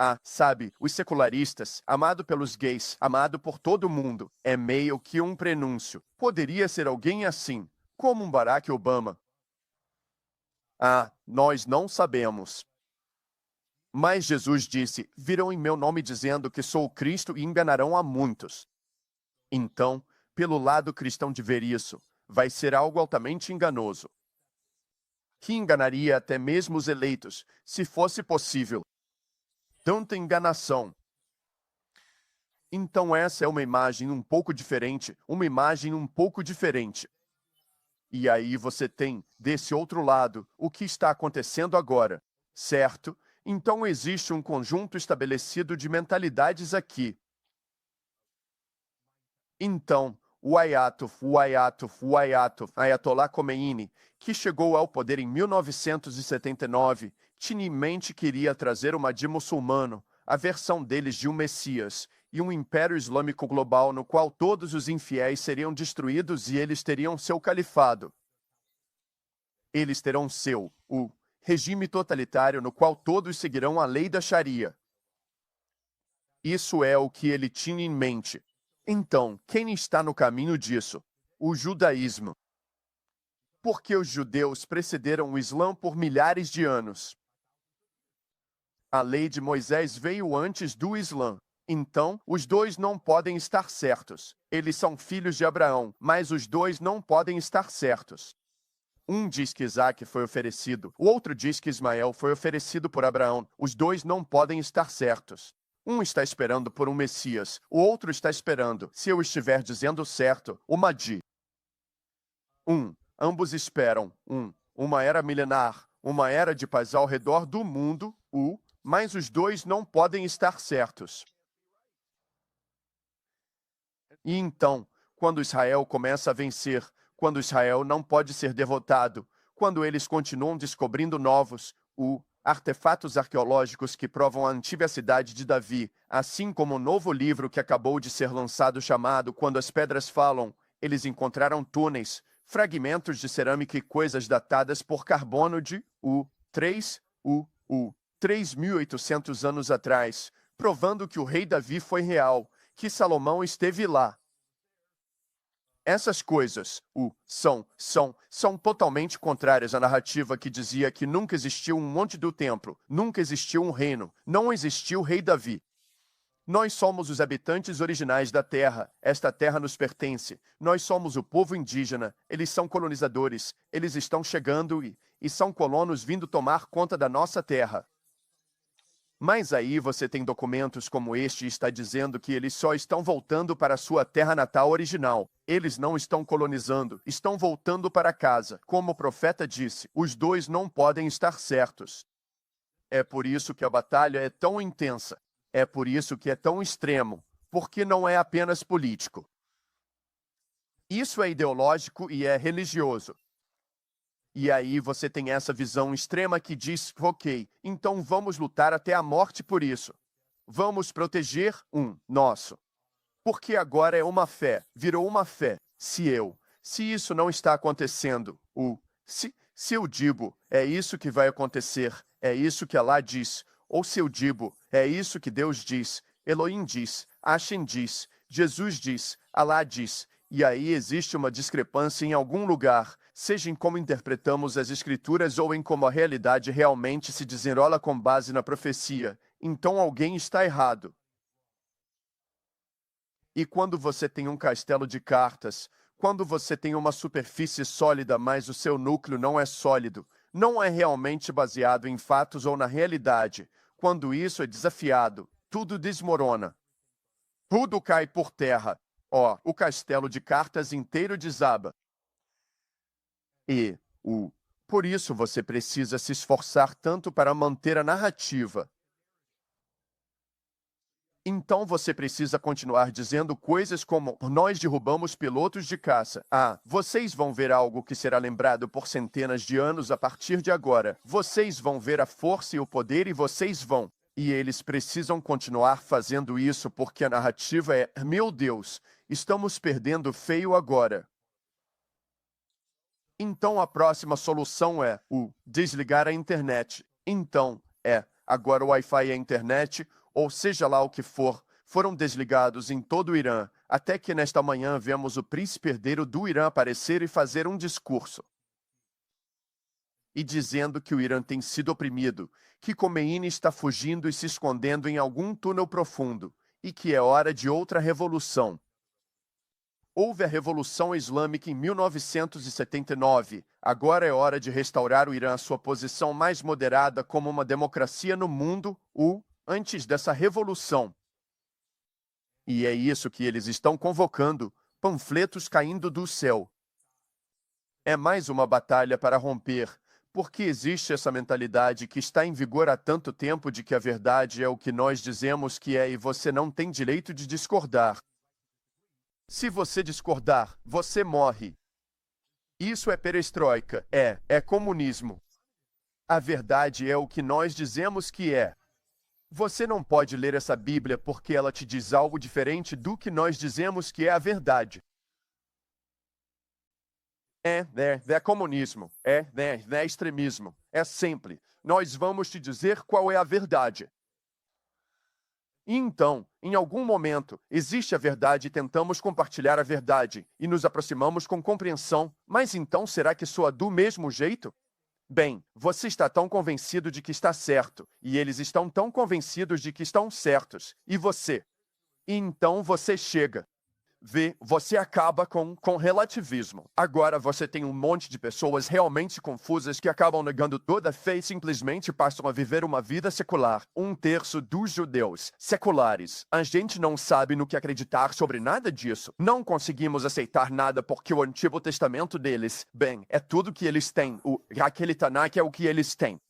os secularistas, amado pelos gays, amado por todo mundo. É meio que um prenúncio. Poderia ser alguém assim, como um Barack Obama. Nós não sabemos. Mas Jesus disse: virão em meu nome dizendo que sou o Cristo e enganarão a muitos. Então, pelo lado cristão de ver isso, vai ser algo altamente enganoso, que enganaria até mesmo os eleitos, se fosse possível. Tanta enganação. Então essa é uma imagem um pouco diferente, uma imagem um pouco diferente. E aí você tem, desse outro lado, o que está acontecendo agora, certo? Então existe um conjunto estabelecido de mentalidades aqui. Então, o Ayatollah Khomeini, que chegou ao poder em 1979, tinha em mente que iria trazer o Mahdi muçulmano, a versão deles de um Messias, e um império islâmico global no qual todos os infiéis seriam destruídos e eles teriam seu califado. Eles terão o regime totalitário no qual todos seguirão a lei da Sharia. Isso é o que ele tinha em mente. Então, quem está no caminho disso? O judaísmo. Porque os judeus precederam o Islã por milhares de anos. A lei de Moisés veio antes do Islã. Então, os dois não podem estar certos. Eles são filhos de Abraão, mas os dois não podem estar certos. Um diz que Isaac foi oferecido, o outro diz que Ismael foi oferecido por Abraão. Os dois não podem estar certos. Um está esperando por um Messias, o outro está esperando, se eu estiver dizendo certo, o Mahdi. Ambos esperam, uma era milenar, uma era de paz ao redor do mundo, mas os dois não podem estar certos. E então, quando Israel começa a vencer, quando Israel não pode ser derrotado, quando eles continuam descobrindo novos, artefatos arqueológicos que provam a antiga cidade de Davi, assim como o novo livro que acabou de ser lançado chamado Quando as Pedras Falam, eles encontraram túneis, fragmentos de cerâmica e coisas datadas por carbono de 3.800 anos atrás, provando que o rei Davi foi real, que Salomão esteve lá. Essas coisas, são totalmente contrárias à narrativa que dizia que nunca existiu um monte do templo, nunca existiu um reino, não existiu o rei Davi. Nós somos os habitantes originais da terra, esta terra nos pertence, nós somos o povo indígena, eles são colonizadores, eles estão chegando e são colonos vindo tomar conta da nossa terra. Mas aí você tem documentos como este está dizendo que eles só estão voltando para sua terra natal original. Eles não estão colonizando, estão voltando para casa. Como o profeta disse, os dois não podem estar certos. É por isso que a batalha é tão intensa. É por isso que é tão extremo. Porque não é apenas político. Isso é ideológico e é religioso. E aí você tem essa visão extrema que diz, ok, então vamos lutar até a morte por isso. Vamos proteger nosso. Porque agora é uma fé, virou uma fé. Se isso não está acontecendo, se eu digo, é isso que vai acontecer, é isso que Alá diz, ou se eu digo, é isso que Deus diz, Elohim diz, Hashem diz, Jesus diz, Alá diz, e aí existe uma discrepância em algum lugar, seja em como interpretamos as escrituras ou em como a realidade realmente se desenrola com base na profecia, então alguém está errado. E quando você tem um castelo de cartas, quando você tem uma superfície sólida, mas o seu núcleo não é sólido, não é realmente baseado em fatos ou na realidade, quando isso é desafiado, tudo desmorona. Tudo cai por terra. O castelo de cartas inteiro desaba. Por isso você precisa se esforçar tanto para manter a narrativa. Então você precisa continuar dizendo coisas como nós derrubamos pilotos de caça. Vocês vão ver algo que será lembrado por centenas de anos a partir de agora. Vocês vão ver a força e o poder e vocês vão. E eles precisam continuar fazendo isso porque a narrativa é, meu Deus, estamos perdendo feio agora. Então a próxima solução é o desligar a internet. Então, agora o Wi-Fi e a internet, ou seja lá o que for, foram desligados em todo o Irã, até que nesta manhã vemos o príncipe herdeiro do Irã aparecer e fazer um discurso. E dizendo que o Irã tem sido oprimido, que Khomeini está fugindo e se escondendo em algum túnel profundo, e que é hora de outra revolução. Houve a Revolução Islâmica em 1979. Agora é hora de restaurar o Irã à sua posição mais moderada como uma democracia no mundo, antes dessa revolução. E é isso que eles estão convocando, panfletos caindo do céu. É mais uma batalha para romper, porque existe essa mentalidade que está em vigor há tanto tempo de que a verdade é o que nós dizemos que é e você não tem direito de discordar. Se você discordar, você morre. Isso é perestroika, é comunismo. A verdade é o que nós dizemos que é. Você não pode ler essa Bíblia porque ela te diz algo diferente do que nós dizemos que é a verdade. É comunismo, é extremismo. É sempre. Nós vamos te dizer qual é a verdade. E então, em algum momento, existe a verdade e tentamos compartilhar a verdade, e nos aproximamos com compreensão, mas então será que soa do mesmo jeito? Bem, você está tão convencido de que está certo, e eles estão tão convencidos de que estão certos, e você? E então você chega. Você acaba com relativismo. Agora você tem um monte de pessoas realmente confusas que acabam negando toda a fé e simplesmente passam a viver uma vida secular. 1/3 dos judeus seculares. A gente não sabe no que acreditar sobre nada disso. Não conseguimos aceitar nada porque o Antigo Testamento deles, é tudo que eles têm. Aquele Tanakh é o que eles têm.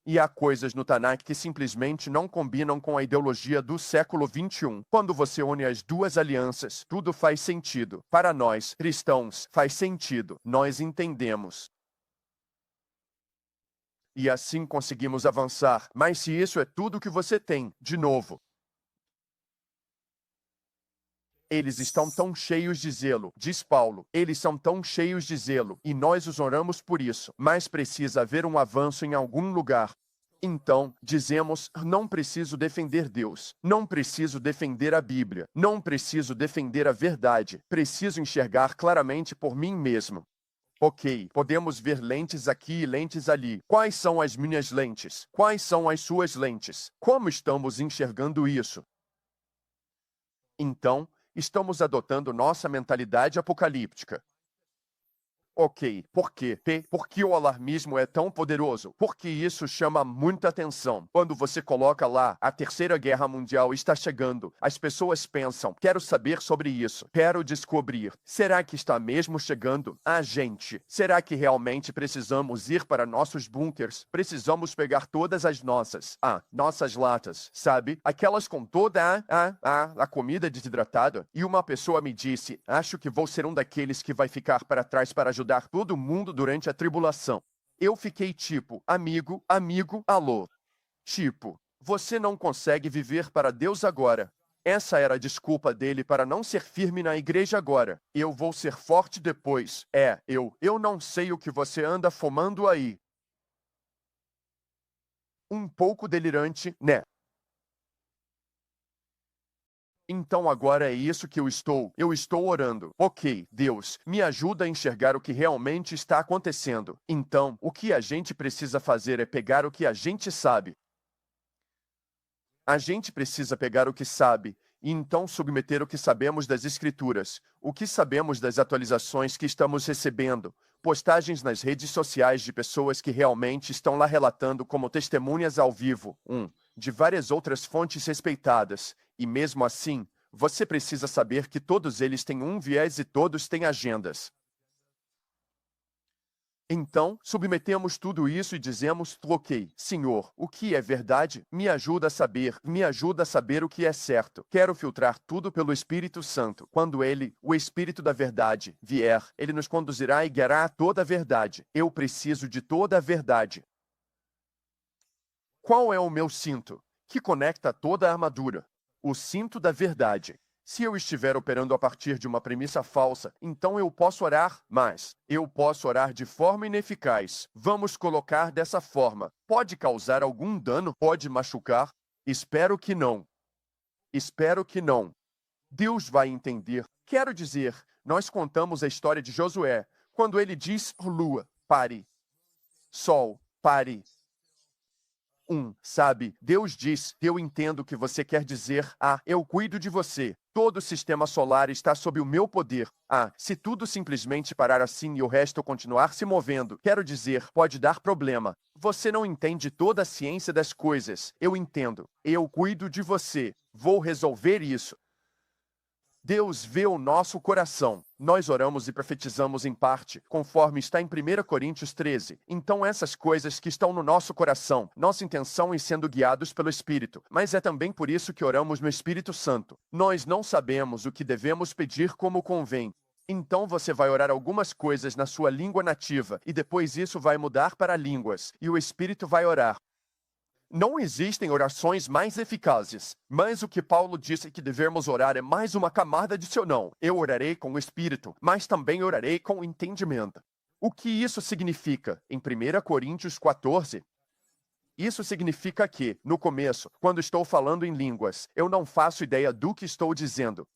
E há coisas no Tanakh que simplesmente não combinam com a ideologia do século XXI. Quando você une as duas alianças, tudo faz sentido. Para nós, cristãos, faz sentido. Nós entendemos. E assim conseguimos avançar. Mas se isso é tudo que você tem, de novo, eles estão tão cheios de zelo, diz Paulo. Eles são tão cheios de zelo, e nós os oramos por isso. Mas precisa haver um avanço em algum lugar. Então, dizemos, não preciso defender Deus, não preciso defender a Bíblia, não preciso defender a verdade, preciso enxergar claramente por mim mesmo. Ok, podemos ver lentes aqui e lentes ali. Quais são as minhas lentes? Quais são as suas lentes? Como estamos enxergando isso? Então, estamos adotando nossa mentalidade apocalíptica. Ok, por quê? Por que o alarmismo é tão poderoso? Porque isso chama muita atenção. Quando você coloca lá, a Terceira Guerra Mundial está chegando, as pessoas pensam, quero saber sobre isso, quero descobrir. Será que está mesmo chegando? Será que realmente precisamos ir para nossos bunkers? Precisamos pegar todas as nossas latas, sabe? Aquelas com toda a comida desidratada? E uma pessoa me disse, acho que vou ser um daqueles que vai ficar para trás para ajudar todo mundo durante a tribulação. Eu fiquei tipo, amigo, alô. Tipo, você não consegue viver para Deus agora. Essa era a desculpa dele para não ser firme na igreja agora. Eu vou ser forte depois. Eu não sei o que você anda fumando aí. Um pouco delirante, né? Então agora é isso que eu estou orando. Ok, Deus, me ajuda a enxergar o que realmente está acontecendo. Então, o que a gente precisa fazer é pegar o que a gente sabe. A gente precisa pegar o que sabe e então submeter o que sabemos das Escrituras, o que sabemos das atualizações que estamos recebendo, postagens nas redes sociais de pessoas que realmente estão lá relatando como testemunhas ao vivo, de várias outras fontes respeitadas, e mesmo assim, você precisa saber que todos eles têm um viés e todos têm agendas. Então, submetemos tudo isso e dizemos, ok, Senhor, o que é verdade? Me ajuda a saber o que é certo. Quero filtrar tudo pelo Espírito Santo. Quando ele, o Espírito da verdade, vier, ele nos conduzirá e guiará a toda a verdade. Eu preciso de toda a verdade. Qual é o meu cinto? Que conecta toda a armadura. O cinto da verdade. Se eu estiver operando a partir de uma premissa falsa, então eu posso orar, mas eu posso orar de forma ineficaz. Vamos colocar dessa forma. Pode causar algum dano? Pode machucar? Espero que não. Espero que não. Deus vai entender. Quero dizer, nós contamos a história de Josué, quando ele diz, lua, pare. Sol, pare. Sabe, Deus diz, eu entendo o que você quer dizer. Eu cuido de você. Todo o sistema solar está sob o meu poder. Se tudo simplesmente parar assim e o resto continuar se movendo, quero dizer, pode dar problema. Você não entende toda a ciência das coisas. Eu entendo. Eu cuido de você. Vou resolver isso. Deus vê o nosso coração. Nós oramos e profetizamos em parte, conforme está em 1 Coríntios 13. Então essas coisas que estão no nosso coração, nossa intenção em sendo guiados pelo Espírito. Mas é também por isso que oramos no Espírito Santo. Nós não sabemos o que devemos pedir como convém. Então você vai orar algumas coisas na sua língua nativa, e depois isso vai mudar para línguas, e o Espírito vai orar. Não existem orações mais eficazes, mas o que Paulo disse que devemos orar é mais uma camada adicional. Eu orarei com o Espírito, mas também orarei com o entendimento. O que isso significa? Em 1 Coríntios 14, isso significa que, no começo, quando estou falando em línguas, eu não faço ideia do que estou dizendo.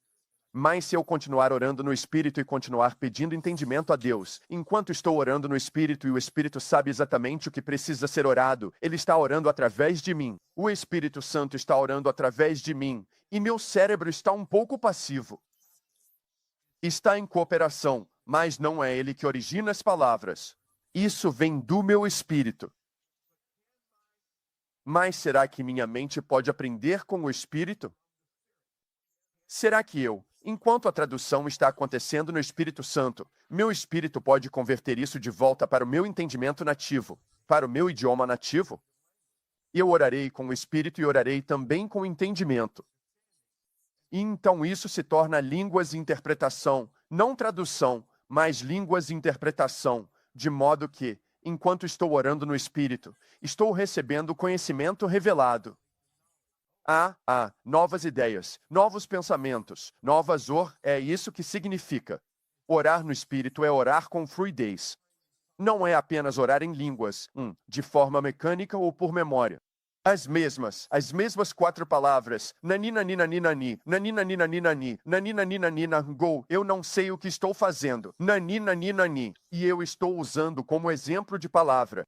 Mas se eu continuar orando no Espírito e continuar pedindo entendimento a Deus, enquanto estou orando no Espírito e o Espírito sabe exatamente o que precisa ser orado, Ele está orando através de mim. O Espírito Santo está orando através de mim, e meu cérebro está um pouco passivo. Está em cooperação, mas não é ele que origina as palavras. Isso vem do meu Espírito. Mas será que minha mente pode aprender com o Espírito? Será que enquanto a tradução está acontecendo no Espírito Santo, meu espírito pode converter isso de volta para o meu entendimento nativo, para o meu idioma nativo? Eu orarei com o espírito e orarei também com o entendimento. E então isso se torna línguas e interpretação, não tradução, mas línguas e interpretação, de modo que, enquanto estou orando no espírito, estou recebendo conhecimento revelado. Novas ideias, novos pensamentos, é isso que significa. Orar no Espírito é orar com fluidez. Não é apenas orar em línguas, de forma mecânica ou por memória. As mesmas 4 palavras, nani, nani, nani, nani, nani, nani, nani, nani, nani, nani, nani, go, eu não sei o que estou fazendo, nani, nani, nani, e eu estou usando como exemplo de palavra.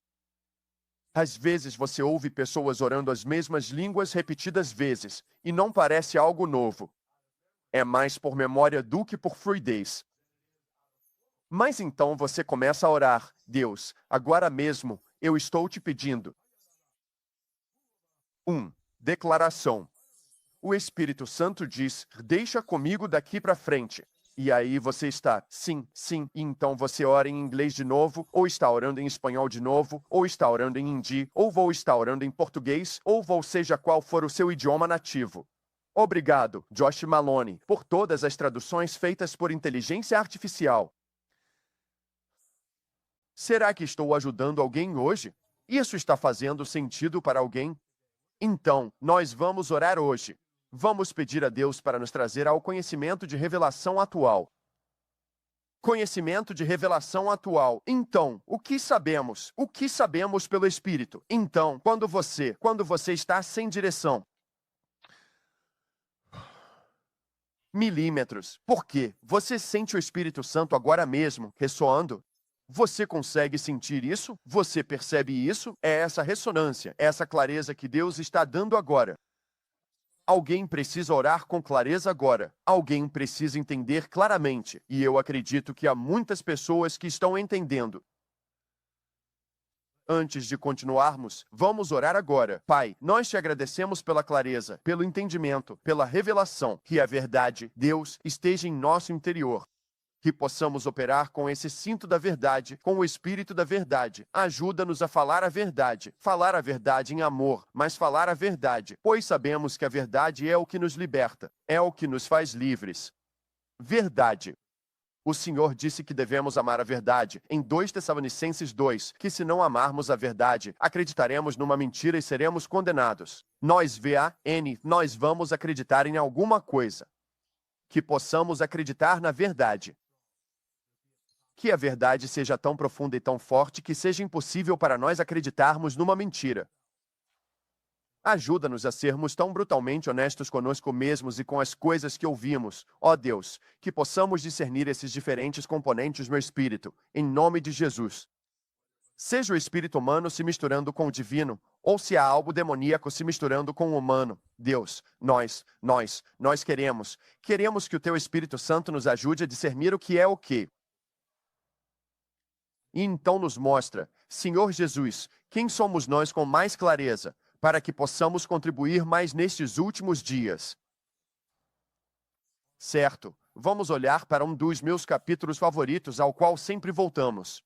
Às vezes você ouve pessoas orando as mesmas línguas repetidas vezes, e não parece algo novo. É mais por memória do que por fluidez. Mas então você começa a orar, Deus, agora mesmo, eu estou te pedindo. Declaração. O Espírito Santo diz, deixa comigo daqui para frente. E aí você está, sim, e então você ora em inglês de novo, ou está orando em espanhol de novo, ou está orando em hindi, ou vou estar orando em português, ou seja qual for o seu idioma nativo. Obrigado, Josh Maloney, por todas as traduções feitas por inteligência artificial. Será que estou ajudando alguém hoje? Isso está fazendo sentido para alguém? Então, nós vamos orar hoje. Vamos pedir a Deus para nos trazer ao conhecimento de revelação atual. Conhecimento de revelação atual. Então, o que sabemos? O que sabemos pelo Espírito? Então, quando você está sem direção. Milímetros. Por quê? Você sente o Espírito Santo agora mesmo, ressoando? Você consegue sentir isso? Você percebe isso? É essa ressonância, essa clareza que Deus está dando agora. Alguém precisa orar com clareza agora. Alguém precisa entender claramente. E eu acredito que há muitas pessoas que estão entendendo. Antes de continuarmos, vamos orar agora. Pai, nós te agradecemos pela clareza, pelo entendimento, pela revelação, que a verdade, Deus, esteja em nosso interior. Que possamos operar com esse cinto da verdade, com o Espírito da verdade. Ajuda-nos a falar a verdade em amor, mas falar a verdade, pois sabemos que a verdade é o que nos liberta, é o que nos faz livres. Verdade. O Senhor disse que devemos amar a verdade, em 2 Tessalonicenses 2, que se não amarmos a verdade, acreditaremos numa mentira e seremos condenados. Nós vamos acreditar em alguma coisa. que possamos acreditar na verdade. Que a verdade seja tão profunda e tão forte que seja impossível para nós acreditarmos numa mentira. Ajuda-nos a sermos tão brutalmente honestos conosco mesmos e com as coisas que ouvimos, ó Deus, que possamos discernir esses diferentes componentes no espírito, em nome de Jesus. Seja o espírito humano se misturando com o divino, ou se há algo demoníaco se misturando com o humano, Deus, nós queremos que o Teu Espírito Santo nos ajude a discernir o que é o que. E então nos mostra, Senhor Jesus, quem somos nós com mais clareza, para que possamos contribuir mais nestes últimos dias. Certo, vamos olhar para um dos meus capítulos favoritos ao qual sempre voltamos.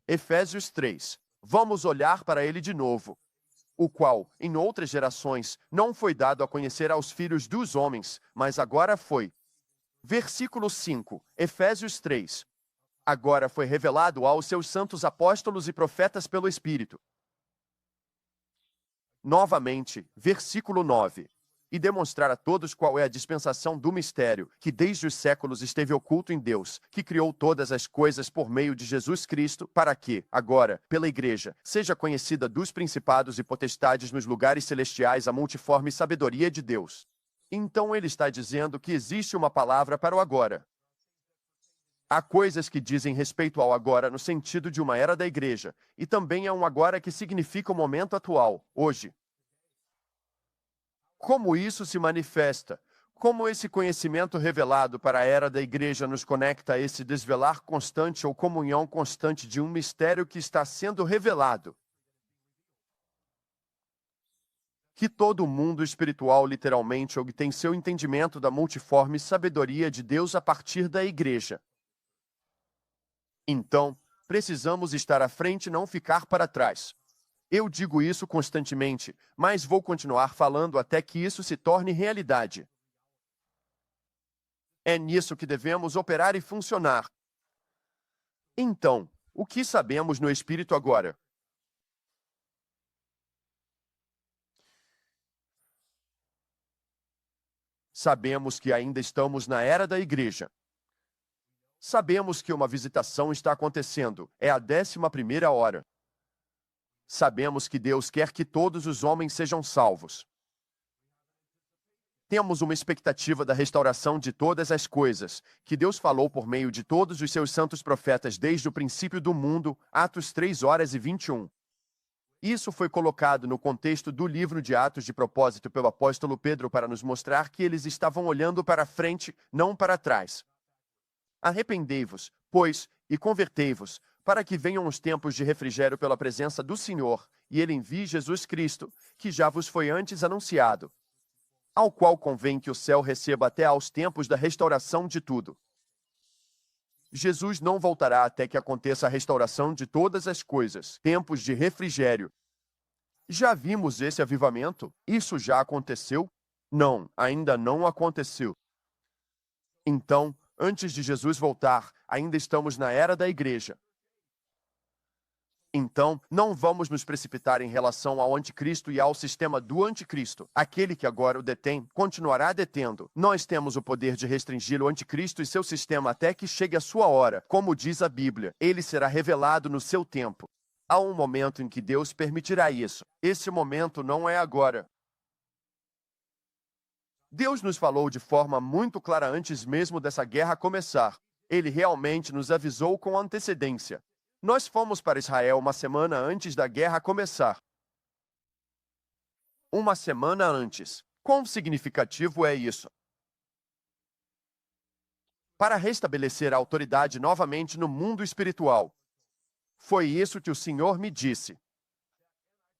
Efésios 3. Vamos olhar para ele de novo. O qual, em outras gerações, não foi dado a conhecer aos filhos dos homens, mas agora foi. Versículo 5, Efésios 3. Agora foi revelado aos seus santos apóstolos e profetas pelo Espírito. Novamente, versículo 9. E demonstrar a todos qual é a dispensação do mistério, que desde os séculos esteve oculto em Deus, que criou todas as coisas por meio de Jesus Cristo, para que, agora, pela Igreja, seja conhecida dos principados e potestades nos lugares celestiais a multiforme sabedoria de Deus. Então ele está dizendo que existe uma palavra para o agora. Há coisas que dizem respeito ao agora no sentido de uma era da Igreja, e também há um agora que significa o momento atual, hoje. Como isso se manifesta? Como esse conhecimento revelado para a era da Igreja nos conecta a esse desvelar constante ou comunhão constante de um mistério que está sendo revelado? Que todo o mundo espiritual literalmente obtém seu entendimento da multiforme sabedoria de Deus a partir da Igreja. Então, precisamos estar à frente e não ficar para trás. Eu digo isso constantemente, mas vou continuar falando até que isso se torne realidade. É nisso que devemos operar e funcionar. Então, o que sabemos no Espírito agora? Sabemos que ainda estamos na era da Igreja. Sabemos que uma visitação está acontecendo, é a 11ª hora. Sabemos que Deus quer que todos os homens sejam salvos. Temos uma expectativa da restauração de todas as coisas, que Deus falou por meio de todos os seus santos profetas desde o princípio do mundo, Atos 3:21. Isso foi colocado no contexto do livro de Atos de propósito pelo apóstolo Pedro para nos mostrar que eles estavam olhando para frente, não para trás. Arrependei-vos, pois, e convertei-vos, para que venham os tempos de refrigério pela presença do Senhor, e ele envie Jesus Cristo, que já vos foi antes anunciado, ao qual convém que o céu receba até aos tempos da restauração de tudo. Jesus não voltará até que aconteça a restauração de todas as coisas, tempos de refrigério. Já vimos esse avivamento? Isso já aconteceu? Não, ainda não aconteceu. Então, antes de Jesus voltar, ainda estamos na era da Igreja. Então, não vamos nos precipitar em relação ao anticristo e ao sistema do anticristo. Aquele que agora o detém, continuará detendo. Nós temos o poder de restringir o anticristo e seu sistema até que chegue a sua hora. Como diz a Bíblia, ele será revelado no seu tempo. Há um momento em que Deus permitirá isso. Esse momento não é agora. Deus nos falou de forma muito clara antes mesmo dessa guerra começar. Ele realmente nos avisou com antecedência. Nós fomos para Israel uma semana antes da guerra começar. Uma semana antes. Quão significativo é isso? Para restabelecer a autoridade novamente no mundo espiritual. Foi isso que o Senhor me disse.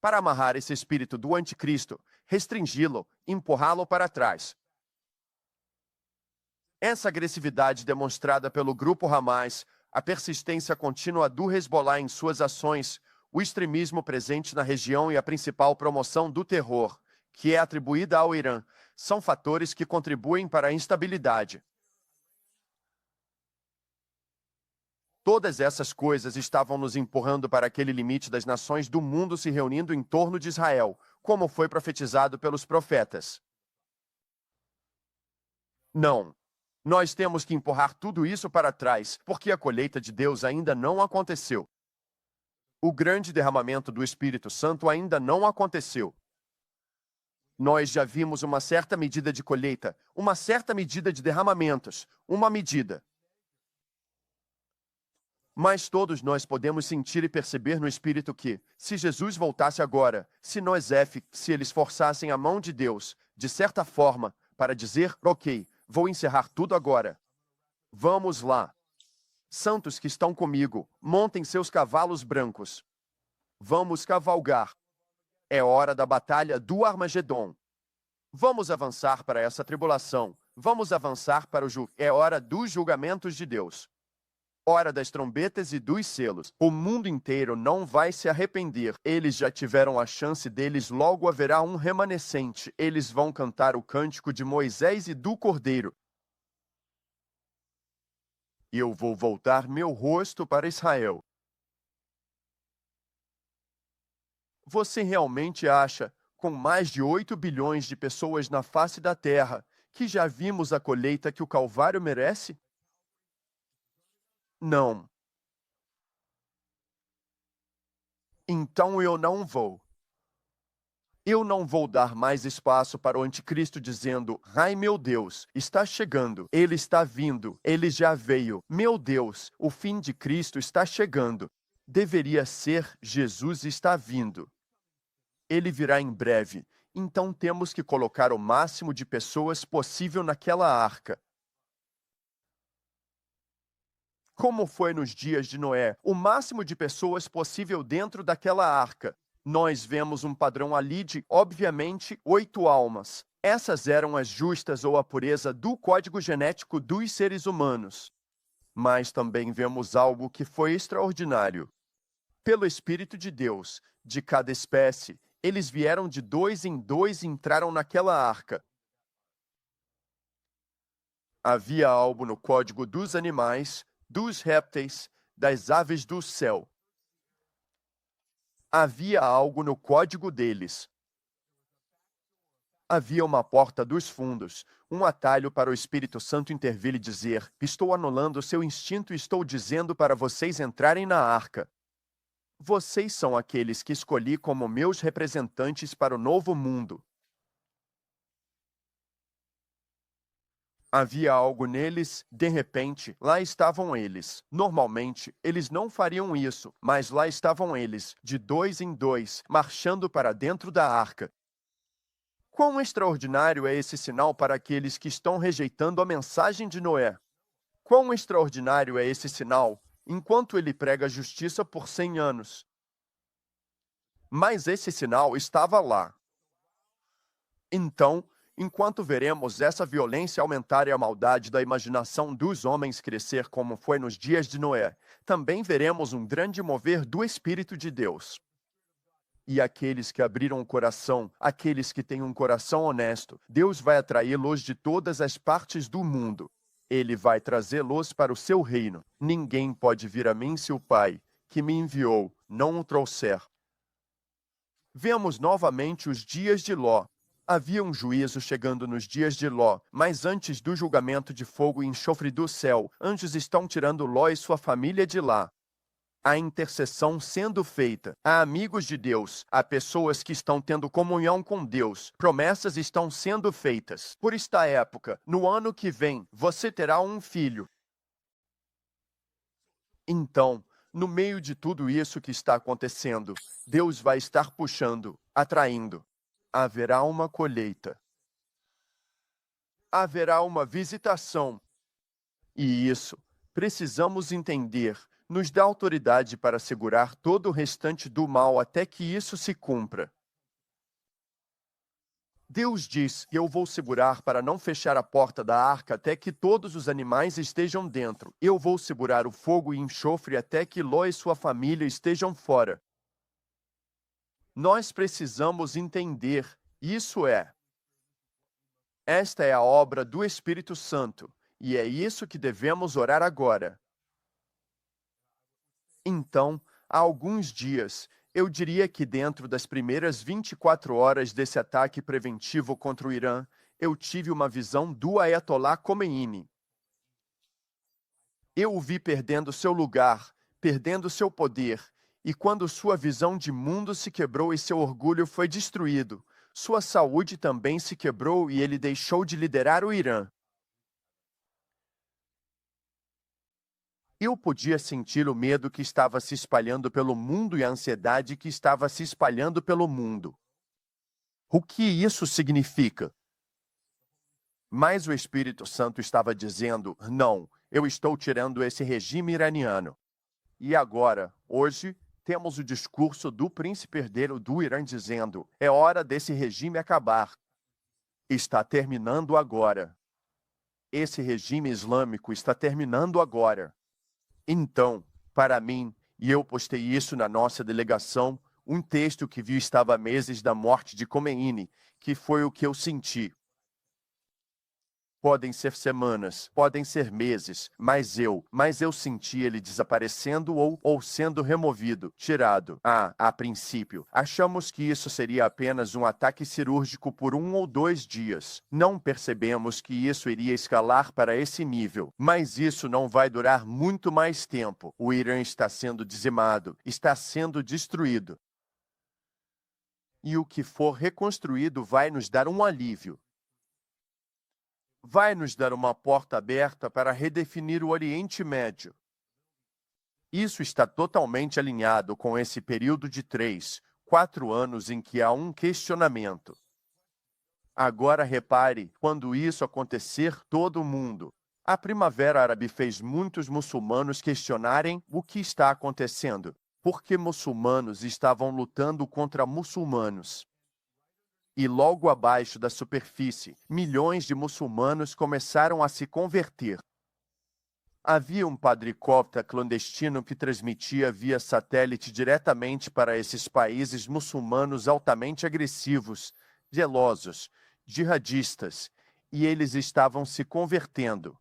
Para amarrar esse espírito do anticristo, restringi-lo, empurrá-lo para trás. Essa agressividade demonstrada pelo grupo Hamas, a persistência contínua do Hezbollah em suas ações, o extremismo presente na região e a principal promoção do terror, que é atribuída ao Irã, são fatores que contribuem para a instabilidade. Todas essas coisas estavam nos empurrando para aquele limite das nações do mundo se reunindo em torno de Israel, como foi profetizado pelos profetas. Não. Nós temos que empurrar tudo isso para trás, porque a colheita de Deus ainda não aconteceu. O grande derramamento do Espírito Santo ainda não aconteceu. Nós já vimos uma certa medida de colheita, uma certa medida de derramamentos, uma medida. Mas todos nós podemos sentir e perceber no Espírito que, se Jesus voltasse agora, se eles forçassem a mão de Deus, de certa forma, para dizer, ok, vou encerrar tudo agora. Vamos lá. Santos que estão comigo, montem seus cavalos brancos. Vamos cavalgar. É hora da batalha do Armagedon. Vamos avançar para essa tribulação. Vamos avançar para É hora dos julgamentos de Deus. Hora das trombetas e dos selos. O mundo inteiro não vai se arrepender. Eles já tiveram a chance deles, logo haverá um remanescente. Eles vão cantar o cântico de Moisés e do Cordeiro. Eu vou voltar meu rosto para Israel. Você realmente acha, com mais de 8 bilhões de pessoas na face da Terra, que já vimos a colheita que o Calvário merece? Não. Então eu não vou. Eu não vou dar mais espaço para o anticristo dizendo, ai meu Deus, está chegando, ele está vindo, ele já veio. Meu Deus, o fim de Cristo está chegando. Deveria ser, Jesus está vindo. Ele virá em breve, então temos que colocar o máximo de pessoas possível naquela arca. Como foi nos dias de Noé, o máximo de pessoas possível dentro daquela arca. Nós vemos um padrão ali de, obviamente, 8 almas. Essas eram as justas ou a pureza do código genético dos seres humanos. Mas também vemos algo que foi extraordinário. Pelo Espírito de Deus, de cada espécie, eles vieram de 2 em 2 e entraram naquela arca. Havia algo no código dos animais, dos répteis, das aves do céu. Havia algo no código deles. Havia uma porta dos fundos, um atalho para o Espírito Santo intervir e dizer, estou anulando o seu instinto e estou dizendo para vocês entrarem na arca. Vocês são aqueles que escolhi como meus representantes para o novo mundo. Havia algo neles, de repente, lá estavam eles. Normalmente, eles não fariam isso, mas lá estavam eles, de 2 em 2, marchando para dentro da arca. Quão extraordinário é esse sinal para aqueles que estão rejeitando a mensagem de Noé? Quão extraordinário é esse sinal, enquanto ele prega a justiça por 100 anos? Mas esse sinal estava lá. Então, enquanto veremos essa violência aumentar e a maldade da imaginação dos homens crescer como foi nos dias de Noé, também veremos um grande mover do Espírito de Deus. E aqueles que abriram o coração, aqueles que têm um coração honesto, Deus vai atraí-los de todas as partes do mundo. Ele vai trazê-los para o seu reino. Ninguém pode vir a mim se o Pai, que me enviou, não o trouxer. Vemos novamente os dias de Ló. Havia um juízo chegando nos dias de Ló, mas antes do julgamento de fogo e enxofre do céu, anjos estão tirando Ló e sua família de lá. A intercessão sendo feita. Há amigos de Deus, há pessoas que estão tendo comunhão com Deus. Promessas estão sendo feitas. Por esta época, no ano que vem, você terá um filho. Então, no meio de tudo isso que está acontecendo, Deus vai estar puxando, atraindo. Haverá uma colheita. Haverá uma visitação. E isso, precisamos entender, nos dá autoridade para segurar todo o restante do mal até que isso se cumpra. Deus diz que eu vou segurar para não fechar a porta da arca até que todos os animais estejam dentro. Eu vou segurar o fogo e enxofre até que Ló e sua família estejam fora. Nós precisamos entender, esta é a obra do Espírito Santo, e é isso que devemos orar agora. Então, há alguns dias, eu diria que dentro das primeiras 24 horas desse ataque preventivo contra o Irã, Eu tive uma visão do Ayatollah Khomeini. Eu o vi perdendo seu lugar, perdendo seu poder, e quando sua visão de mundo se quebrou e seu orgulho foi destruído, sua saúde também se quebrou e ele deixou de liderar o Irã. Eu podia sentir o medo que estava se espalhando pelo mundo e a ansiedade que estava se espalhando pelo mundo. O que isso significa? Mas o Espírito Santo estava dizendo: não, eu estou tirando esse regime iraniano. E agora, hoje, temos o discurso do príncipe herdeiro do Irã dizendo: é hora desse regime acabar. Está terminando agora. Esse regime islâmico está terminando agora. Então, para mim, e eu postei isso na nossa delegação, um texto que vi estava há meses da morte de Khomeini, que foi o que eu senti. Podem ser semanas, podem ser meses, mas eu senti ele desaparecendo ou sendo removido, tirado. A princípio, achamos que isso seria apenas um ataque cirúrgico por 1 ou 2 dias. Não percebemos que isso iria escalar para esse nível, mas isso não vai durar muito mais tempo. O Irã está sendo dizimado, está sendo destruído. E o que for reconstruído vai nos dar um alívio. Vai nos dar uma porta aberta para redefinir o Oriente Médio. Isso está totalmente alinhado com esse período de 3, 4 anos em que há um questionamento. Agora repare, quando isso acontecer, todo mundo. A Primavera Árabe fez muitos muçulmanos questionarem o que está acontecendo, porque muçulmanos estavam lutando contra muçulmanos. E logo abaixo da superfície, milhões de muçulmanos começaram a se converter. Havia um padre copta clandestino que transmitia via satélite diretamente para esses países muçulmanos altamente agressivos, zelosos, jihadistas, e eles estavam se convertendo.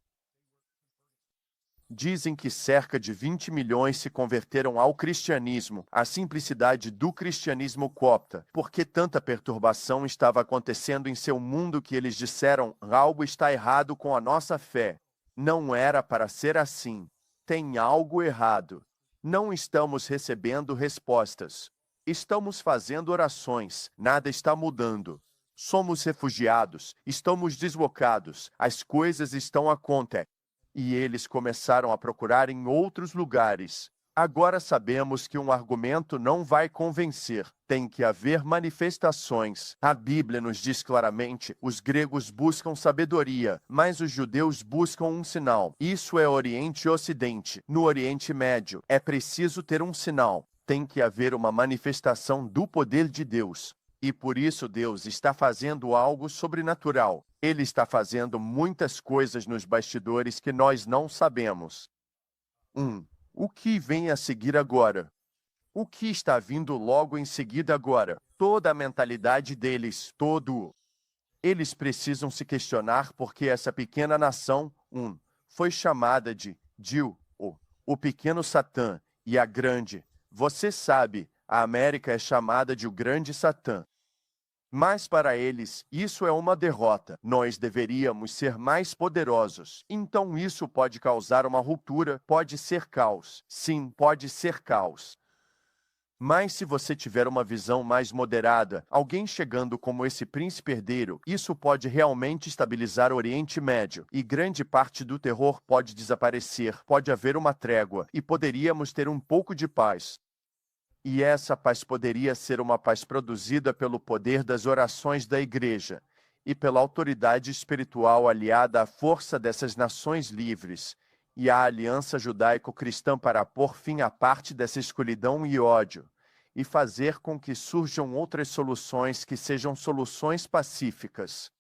Dizem que cerca de 20 milhões se converteram ao cristianismo, à simplicidade do cristianismo copta, porque tanta perturbação estava acontecendo em seu mundo que eles disseram: algo está errado com a nossa fé. Não era para ser assim. Tem algo errado. Não estamos recebendo respostas. Estamos fazendo orações, nada está mudando. Somos refugiados, estamos deslocados, as coisas estão acontecendo. E eles começaram a procurar em outros lugares. Agora sabemos que um argumento não vai convencer. Tem que haver manifestações. A Bíblia nos diz claramente: os gregos buscam sabedoria, mas os judeus buscam um sinal. Isso é Oriente e Ocidente. No Oriente Médio, é preciso ter um sinal. Tem que haver uma manifestação do poder de Deus. E por isso Deus está fazendo algo sobrenatural. Ele está fazendo muitas coisas nos bastidores que nós não sabemos. O que vem a seguir agora? O que está vindo logo em seguida agora? Toda a mentalidade deles, Eles precisam se questionar porque essa pequena nação, foi chamada de o pequeno Satã, e a grande. Você sabe, a América é chamada de o grande Satã. Mas para eles, isso é uma derrota. Nós deveríamos ser mais poderosos. Então isso pode causar uma ruptura, pode ser caos. Sim, pode ser caos. Mas se você tiver uma visão mais moderada, alguém chegando como esse príncipe herdeiro, isso pode realmente estabilizar o Oriente Médio, e grande parte do terror pode desaparecer, pode haver uma trégua, e poderíamos ter um pouco de paz. E essa paz poderia ser uma paz produzida pelo poder das orações da Igreja e pela autoridade espiritual aliada à força dessas nações livres e à aliança judaico-cristã para pôr fim à parte dessa escuridão e ódio e fazer com que surjam outras soluções que sejam soluções pacíficas.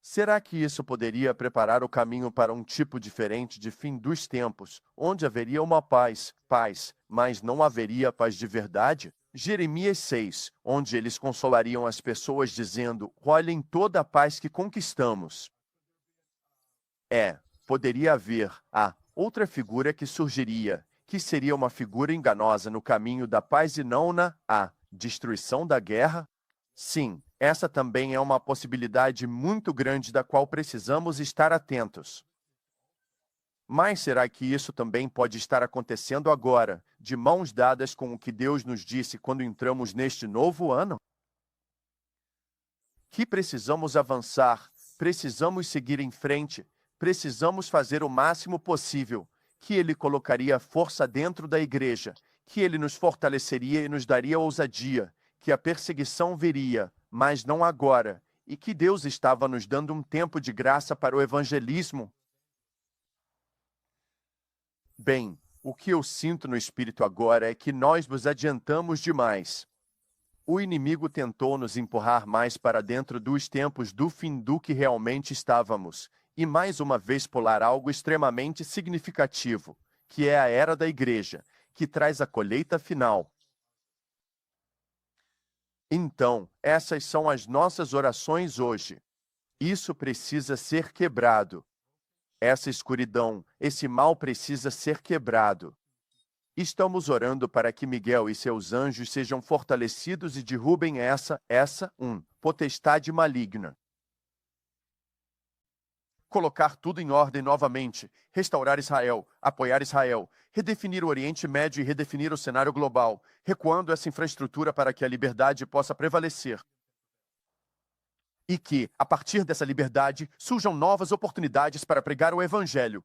Será que isso poderia preparar o caminho para um tipo diferente de fim dos tempos, onde haveria uma paz, mas não haveria paz de verdade? Jeremias 6, onde eles consolariam as pessoas dizendo: olhem toda a paz que conquistamos. Poderia haver outra figura que surgiria, que seria uma figura enganosa no caminho da paz e não na destruição da guerra? Sim, Essa também é uma possibilidade muito grande da qual precisamos estar atentos. Mas será que isso também pode estar acontecendo agora, de mãos dadas com o que Deus nos disse quando entramos neste novo ano? Que precisamos avançar, precisamos seguir em frente, precisamos fazer o máximo possível, que Ele colocaria força dentro da igreja, que Ele nos fortaleceria e nos daria ousadia, que a perseguição viria, mas não agora, e que Deus estava nos dando um tempo de graça para o evangelismo. Bem, o que eu sinto no espírito agora é que nós nos adiantamos demais. O inimigo tentou nos empurrar mais para dentro dos tempos do fim do que realmente estávamos, e mais uma vez pular algo extremamente significativo, que é a era da igreja, que traz a colheita final. Então, essas são as nossas orações hoje. Isso precisa ser quebrado. Essa escuridão, esse mal precisa ser quebrado. Estamos orando para que Miguel e seus anjos sejam fortalecidos e derrubem essa potestade maligna. Colocar tudo em ordem novamente, restaurar Israel, apoiar Israel, redefinir o Oriente Médio e redefinir o cenário global, recuando essa infraestrutura para que a liberdade possa prevalecer. E que, a partir dessa liberdade, surjam novas oportunidades para pregar o Evangelho.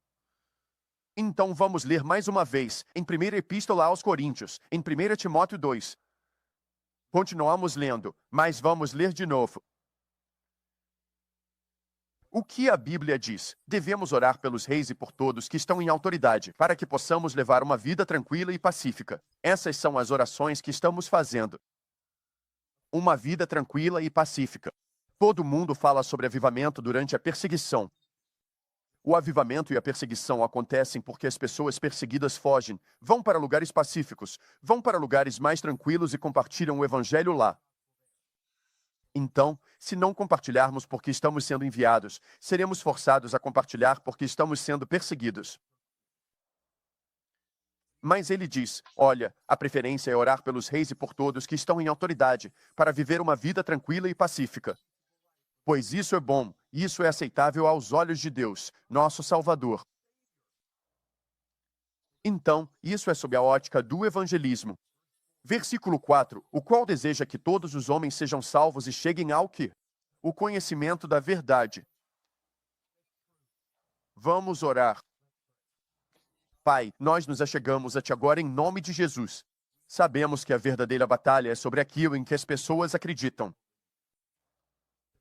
Então vamos ler mais uma vez, em 1ª Epístola aos Coríntios, em 1 Timóteo 2. Continuamos lendo, mas vamos ler de novo. O que a Bíblia diz? Devemos orar pelos reis e por todos que estão em autoridade, para que possamos levar uma vida tranquila e pacífica. Essas são as orações que estamos fazendo. Uma vida tranquila e pacífica. Todo mundo fala sobre avivamento durante a perseguição. O avivamento e a perseguição acontecem porque as pessoas perseguidas fogem, vão para lugares pacíficos, vão para lugares mais tranquilos e compartilham o evangelho lá. Então, se não compartilharmos porque estamos sendo enviados, seremos forçados a compartilhar porque estamos sendo perseguidos. Mas ele diz, olha, a preferência é orar pelos reis e por todos que estão em autoridade, para viver uma vida tranquila e pacífica. Pois isso é bom, isso é aceitável aos olhos de Deus, nosso Salvador. Então, isso é sob a ótica do evangelismo. Versículo 4, o qual deseja que todos os homens sejam salvos e cheguem ao quê? O conhecimento da verdade. Vamos orar. Pai, nós nos achegamos a Ti agora em nome de Jesus. Sabemos que a verdadeira batalha é sobre aquilo em que as pessoas acreditam.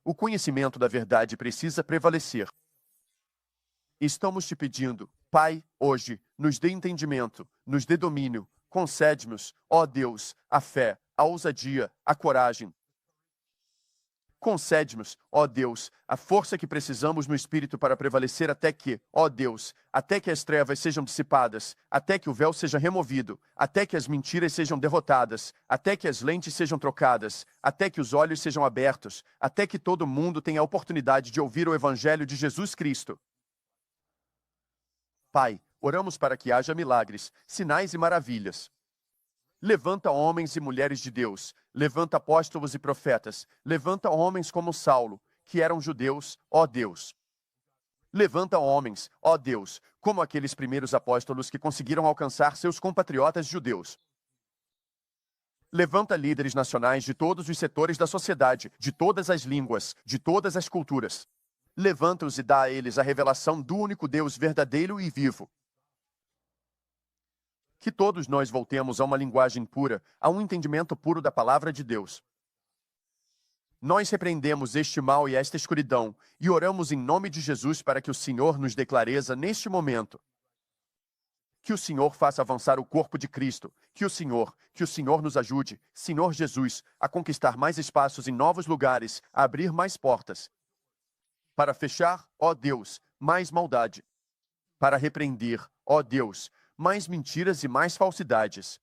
O conhecimento da verdade precisa prevalecer. Estamos Te pedindo, Pai, hoje, nos dê entendimento, nos dê domínio, concede-nos, ó Deus, a fé, a ousadia, a coragem. Concede-nos, ó Deus, a força que precisamos no Espírito para prevalecer até que, ó Deus, até que as trevas sejam dissipadas, até que o véu seja removido, até que as mentiras sejam derrotadas, até que as lentes sejam trocadas, até que os olhos sejam abertos, até que todo mundo tenha a oportunidade de ouvir o Evangelho de Jesus Cristo. Pai, oramos para que haja milagres, sinais e maravilhas. Levanta homens e mulheres de Deus, levanta apóstolos e profetas, levanta homens como Saulo, que eram judeus, ó Deus. Levanta homens, ó Deus, como aqueles primeiros apóstolos que conseguiram alcançar seus compatriotas judeus. Levanta líderes nacionais de todos os setores da sociedade, de todas as línguas, de todas as culturas. Levanta-os e dá a eles a revelação do único Deus verdadeiro e vivo. Que todos nós voltemos a uma linguagem pura, a um entendimento puro da palavra de Deus. Nós repreendemos este mal e esta escuridão e oramos em nome de Jesus para que o Senhor nos dê clareza neste momento. Que o Senhor faça avançar o corpo de Cristo, que o Senhor nos ajude, Senhor Jesus, a conquistar mais espaços em novos lugares, a abrir mais portas. Para fechar, ó Deus, mais maldade. Para repreender, ó Deus, mais mentiras e mais falsidades.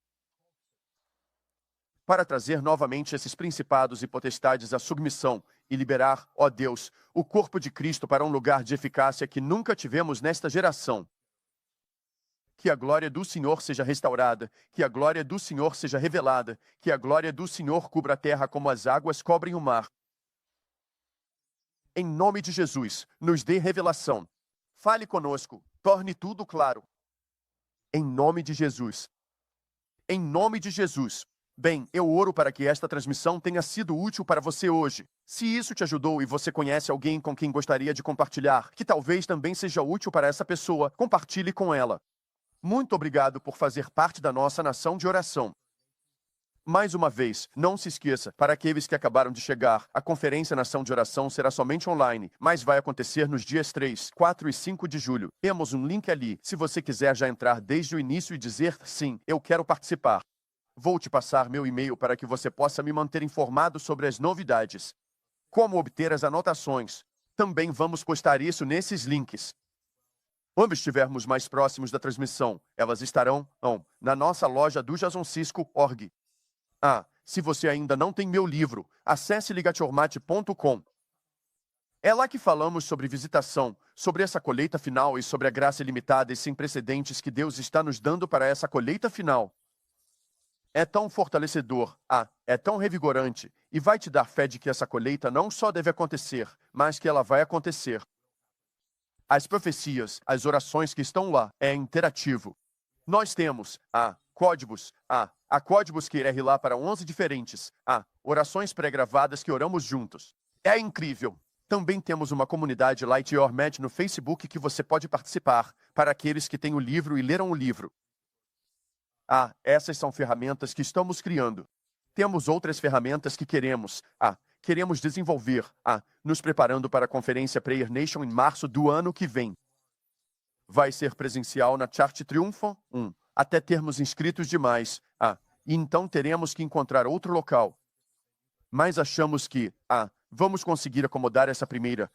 Para trazer novamente esses principados e potestades à submissão e liberar, ó Deus, o corpo de Cristo para um lugar de eficácia que nunca tivemos nesta geração. Que a glória do Senhor seja restaurada, que a glória do Senhor seja revelada, que a glória do Senhor cubra a terra como as águas cobrem o mar. Em nome de Jesus, nos dê revelação. Fale conosco, torne tudo claro. Em nome de Jesus. Em nome de Jesus. Bem, eu oro para que esta transmissão tenha sido útil para você hoje. Se isso te ajudou e você conhece alguém com quem gostaria de compartilhar, que talvez também seja útil para essa pessoa, compartilhe com ela. Muito obrigado por fazer parte da nossa nação de oração. Mais uma vez, não se esqueça, para aqueles que acabaram de chegar, a Conferência Nação de Oração será somente online, mas vai acontecer nos dias 3, 4 e 5 de julho. Temos um link ali, se você quiser já entrar desde o início e dizer, sim, eu quero participar. Vou te passar meu e-mail para que você possa me manter informado sobre as novidades. Como obter as anotações. Também vamos postar isso nesses links. Quando estivermos mais próximos da transmissão, elas estarão na nossa loja do jasoncisco.org. Se você ainda não tem meu livro, acesse ligateormate.com. É lá que falamos sobre visitação, sobre essa colheita final e sobre a graça ilimitada e sem precedentes que Deus está nos dando para essa colheita final. É tão fortalecedor, é tão revigorante, e vai te dar fé de que essa colheita não só deve acontecer, mas que ela vai acontecer. As profecias, as orações que estão lá, é interativo. Nós temos, códigos, há códigos que irei lá para 11 diferentes, orações pré-gravadas que oramos juntos. É incrível! Também temos uma comunidade Light Your Match no Facebook que você pode participar, para aqueles que têm o livro e leram o livro. Essas são ferramentas que estamos criando. Temos outras ferramentas que queremos desenvolver, nos preparando para a conferência Prayer Nation em março do ano que vem. Vai ser presencial na Chart Triunfo, até termos inscritos demais, e então teremos que encontrar outro local. Mas achamos que, vamos conseguir acomodar essa primeira,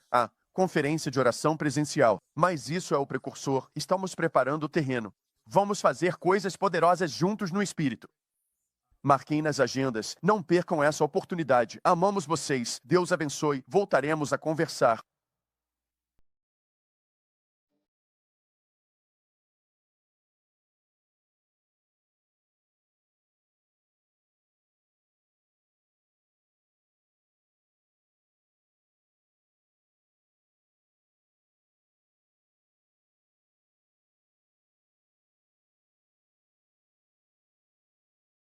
conferência de oração presencial. Mas isso é o precursor, estamos preparando o terreno. Vamos fazer coisas poderosas juntos no Espírito. Marquem nas agendas, não percam essa oportunidade. Amamos vocês, Deus abençoe, voltaremos a conversar.